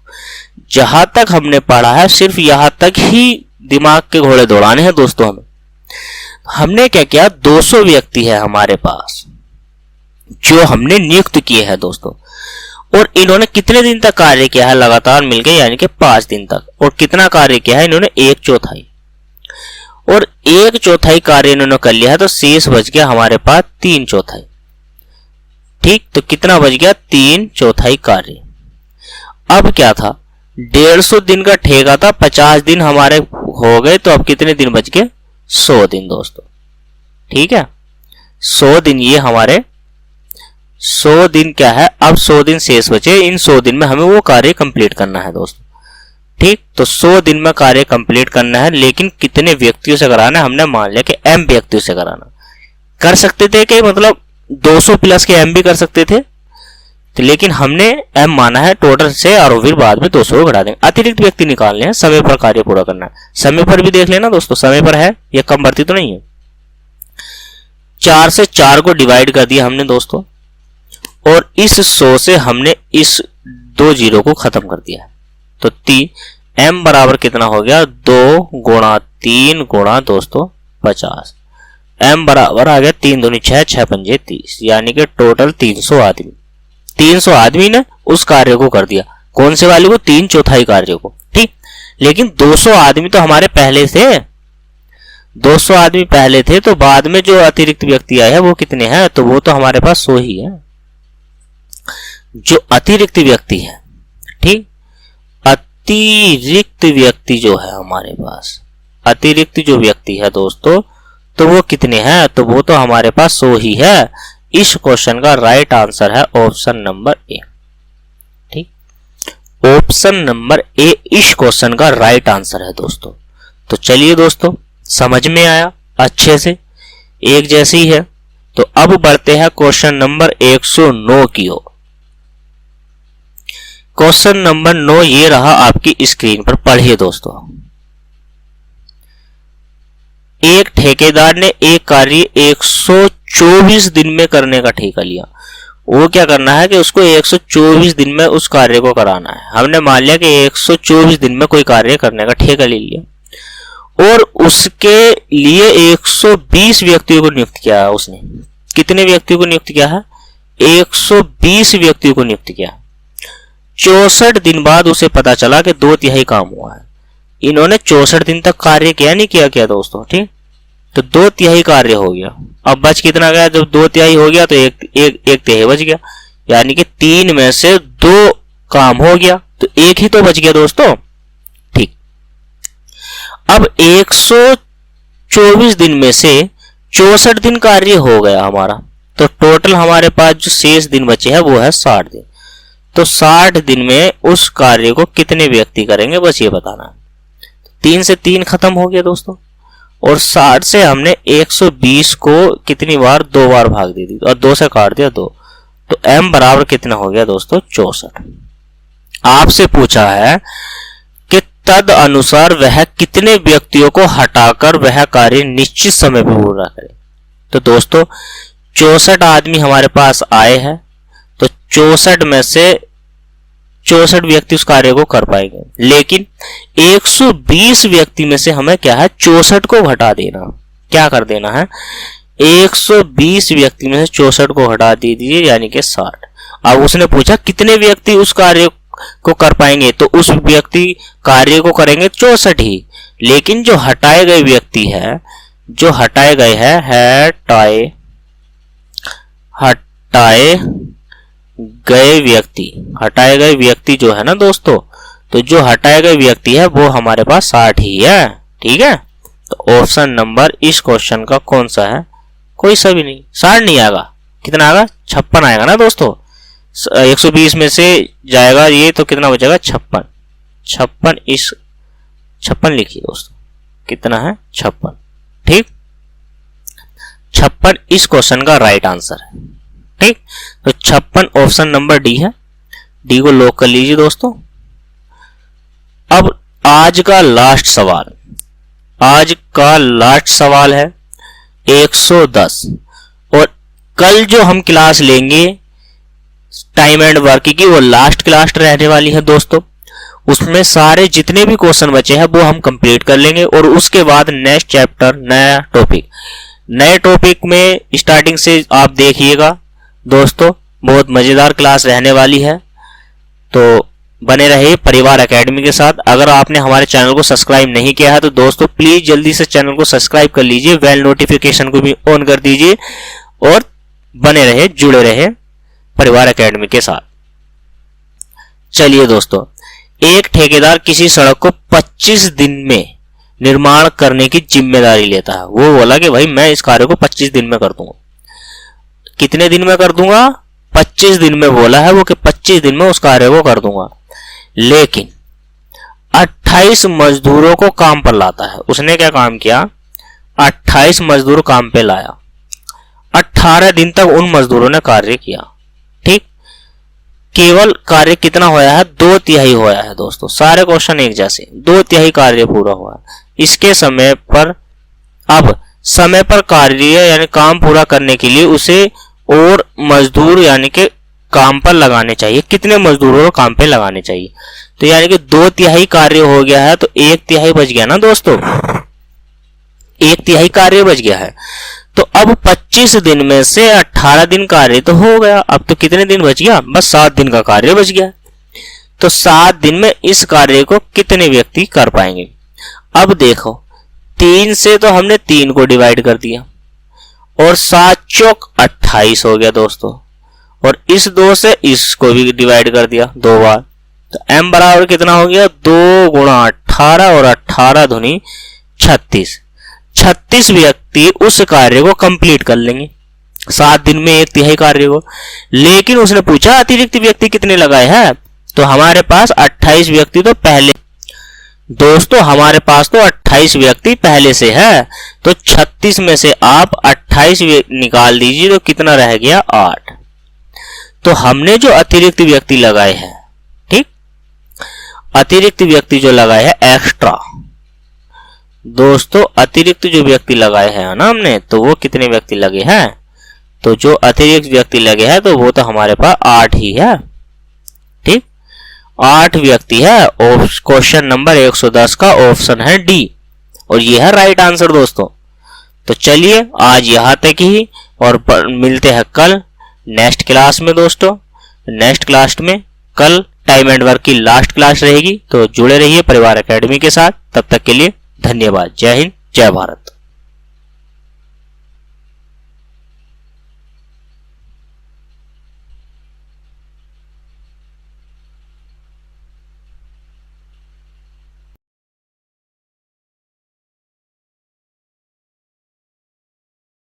जहां तक हमने पढ़ा है सिर्फ यहां तक ही दिमाग के घोड़े दौड़ाने हैं दोस्तों। हमने क्या किया, 200 व्यक्ति है हमारे पास जो हमने नियुक्त किए हैं दोस्तों, और इन्होंने कितने दिन तक कार्य किया है लगातार मिलकर, यानी कि 5 दिन तक। और कितना कार्य किया है इन्होंने, 1/4। और 1/4 कार्य इन्होंने कर लिया है, तो शेष बच गया हमारे पास 3/4। ठीक, तो कितना बच गया, 3/4 कार्य। अब क्या था, 150 दिन का ठेका था, 50 दिन हमारे हो गए, तो अब कितने दिन बच गए, 100 दिन दोस्तों। ठीक है, 100 दिन ये हमारे 100 दिन क्या है, अब 100 दिन शेष बचे। इन 100 दिन में हमें वो कार्य कंप्लीट करना है दोस्तों। ठीक, तो 100 दिन में कार्य कंप्लीट करना है, लेकिन कितने व्यक्तियों से कराना है, हमने मान लिया कि M व्यक्तियों से कराना। कर सकते थे कि मतलब 200 प्लस के M भी कर सकते थे, तो लेकिन हमने M माना है टोटल से, और फिर बाद में 200 को घटा देंगे। अतिरिक्त व्यक्ति निकालने हैं, समय पर कार्य पूरा करना है। समय पर भी देख लेना दोस्तों, समय पर है या कम बढ़ती तो नहीं है। 4 से 4 को डिवाइड कर दिया हमने दोस्तों, और इस 100 से हमने इस 2 0 को खत्म कर दिया। तो M बराबर कितना हो गया, 2 गुणा 3 गुणा दोस्तों 50। M बराबर आ गया 3 दूनी 6, 6 पंजे 30, यानी कि टोटल 300 आदमी। 300 आदमी ने उस कार्य को कर दिया। कौन से वाले को, 3/4 कार्य को। ठीक, लेकिन 200 आदमी तो हमारे पहले थे, 200 आदमी पहले थे, तो बाद में जो अतिरिक्त व्यक्ति आए हैं वो कितने हैं, तो वो तो हमारे पास 100 ही है जो अतिरिक्त व्यक्ति है। ठीक, अतिरिक्त व्यक्ति जो है हमारे पास अतिरिक्त जो व्यक्ति है दोस्तों, तो वो कितने हैं? तो वो तो हमारे पास 100 ही है। इस क्वेश्चन का राइट आंसर है ऑप्शन नंबर ए। ठीक, ऑप्शन नंबर ए इस क्वेश्चन का राइट आंसर है दोस्तों। तो चलिए दोस्तों, समझ में आया अच्छे से, एक जैसी है। तो अब बढ़ते हैं क्वेश्चन नंबर 109 की ओर। क्वेश्चन नंबर 9 ये रहा आपकी स्क्रीन पर, पढ़िए दोस्तों। एक ठेकेदार ने एक कार्य 124 दिन में करने का ठेका लिया। वो क्या करना है कि उसको 124 दिन में उस कार्य को कराना है। हमने मान लिया कि 124 दिन में कोई कार्य करने का ठेका ले लिया और उसके लिए 120 व्यक्तियों को नियुक्त किया है उसने। कितने व्यक्तियों को नियुक्त किया है? 120 व्यक्तियों को नियुक्त किया। 64 दिन बाद उसे पता चला कि 2/3 काम हुआ है। इन्होंने 64 दिन तक कार्य किया नहीं किया दोस्तों, ठीक। तो 2/3 कार्य हो गया। अब बच कितना गया? जब 2/3 हो गया तो एक तिहाई बच गया, यानी कि 3 में से 2 काम हो गया, तो 1 ही तो बच गया दोस्तों, ठीक। अब 124 दिन में से 64 दिन कार्य हो गया हमारा, तो टोटल हमारे पास जो शेष दिन बचे हैं वो है 60 दिन। तो 60 दिन में उस कार्य को कितने व्यक्ति करेंगे, बस ये बताना है। 3 से 3 खत्म हो गया दोस्तों, और 60 से हमने 120 को कितनी बार? 2 बार भाग दे दी और 2 से काट दिया 2, तो m बराबर कितना हो गया दोस्तों? 64। आपसे पूछा है कि तद अनुसार वह कितने व्यक्तियों को हटाकर वह कार्य निश्चित समय पर पूरा करे। तो दोस्तों 64 आदमी हमारे पास आए हैं, तो 64 में से 64 व्यक्ति उस कार्य को कर पाएंगे, लेकिन 120 व्यक्ति में से हमें क्या है? 64 को हटा देना। क्या कर देना है? 120 व्यक्ति में से 64 को हटा दीजिए, यानी कि 60। अब उसने पूछा कितने व्यक्ति उस कार्य को कर पाएंगे, तो उस व्यक्ति कार्य को करेंगे 64 ही, लेकिन जो हटाए गए व्यक्ति है, जो हटाए गए हैं, हटाए गए व्यक्ति जो है ना दोस्तों, तो जो हटाए गए व्यक्ति है वो हमारे पास 60 ही है, ठीक है। तो ऑप्शन नंबर इस क्वेश्चन का कौन सा है? कोई सा भी नहीं। 60 नहीं आएगा, कितना आएगा? 56 आएगा ना दोस्तों। 120 में से जाएगा ये, तो कितना बचेगा? 56 लिखिए दोस्तों, कितना है? 56, ठीक। 56 इस क्वेश्चन का राइट आंसर है, ठीक। तो 56 ऑप्शन नंबर डी है। डी को लॉक कर लीजिए दोस्तों। अब आज का लास्ट सवाल है 110, और कल जो हम क्लास लेंगे टाइम एंड वर्क की, वो लास्ट क्लास रहने वाली है दोस्तों। उसमें सारे जितने भी क्वेश्चन बचे हैं वो हम कंप्लीट कर लेंगे, और उसके बाद नेक्स्ट चैप्टर, नए टॉपिक में स्टार्टिंग से आप देखिएगा दोस्तों। बहुत मजेदार क्लास रहने वाली है, तो बने रहिए परिवार एकेडमी के साथ। अगर आपने हमारे चैनल को सब्सक्राइब नहीं किया है तो दोस्तों प्लीज जल्दी से चैनल को सब्सक्राइब कर लीजिए, बेल नोटिफिकेशन को भी ऑन कर दीजिए, और बने रहे, जुड़े रहे परिवार एकेडमी के साथ। चलिए दोस्तों, एक ठेकेदार किसी सड़क को 25 दिन में निर्माण करने की जिम्मेदारी लेता है। वो बोला कि भाई मैं इस कार्य को 25 दिन में कर दूंगा। कितने दिन में कर दूंगा? 25 दिन में बोला है वो, कि 25 दिन में उस कार्य को कर दूंगा, लेकिन 28 मजदूरों को काम पर लाता है। उसने क्या काम किया? 28 मजदूर काम पे लाया। 18 दिन तक उन मजदूरों ने कार्य किया, ठीक। केवल कार्य कितना होया है? 2/3 होया है दोस्तों। सारे क्वेश्चन एक जैसे, 2/3 कार्य पूरा हुआ है। इसके समय पर, अब समय पर कार्य यानी काम पूरा करने के लिए उसे और मजदूर यानी कि काम पर लगाने चाहिए। कितने मजदूरों को काम पे लगाने चाहिए? तो यानी कि 2/3 कार्य हो गया है, तो 1/3 बच गया ना दोस्तों, 1/3 कार्य बच गया है। तो अब 25 दिन में से 18 दिन कार्य तो हो गया, अब तो कितने दिन बच गया? बस 7 दिन का कार्य बच गया। तो 7 दिन में इस कार्य को कितने व्यक्ति कर पाएंगे? अब देखो, 3 से तो हमने 3 को डिवाइड कर दिया, और 7 चौक 28 हो गया दोस्तों, और इस 2 से इसको भी डिवाइड कर दिया 2 बार। तो m बराबर कितना हो गया? 2 गुणा 18, और 18 दूनी 36 व्यक्ति उस कार्य को कंप्लीट कर लेंगे 7 दिन में, 1/3 कार्य को। लेकिन उसने पूछा अतिरिक्त व्यक्ति कितने लगाए हैं, तो हमारे पास 28 व्यक्ति तो पहले, दोस्तों हमारे पास तो 28 व्यक्ति पहले से है, तो 36 में से आप 28 निकाल दीजिए तो कितना रह गया 8। तो हमने जो अतिरिक्त व्यक्ति लगाए हैं, ठीक, अतिरिक्त व्यक्ति जो लगाए हैं एक्स्ट्रा, दोस्तों अतिरिक्त जो व्यक्ति लगाए हैं ना हमने, तो वो कितने व्यक्ति लगे हैं, तो जो अतिरिक्त व्यक्ति लगे हैं तो वो तो हमारे पास 8 ही है, ठीक, 8 व्यक्ति है। क्वेश्चन नंबर 110 का ऑप्शन है डी, और ये है राइट आंसर दोस्तों। तो चलिए आज यहां तक ही, और मिलते हैं कल नेक्स्ट क्लास में दोस्तों। नेक्स्ट क्लास में कल टाइम एंड वर्क की लास्ट क्लास रहेगी, तो जुड़े रहिए परिवार एकेडमी के साथ। तब तक के लिए धन्यवाद। जय हिंद, जय भारत।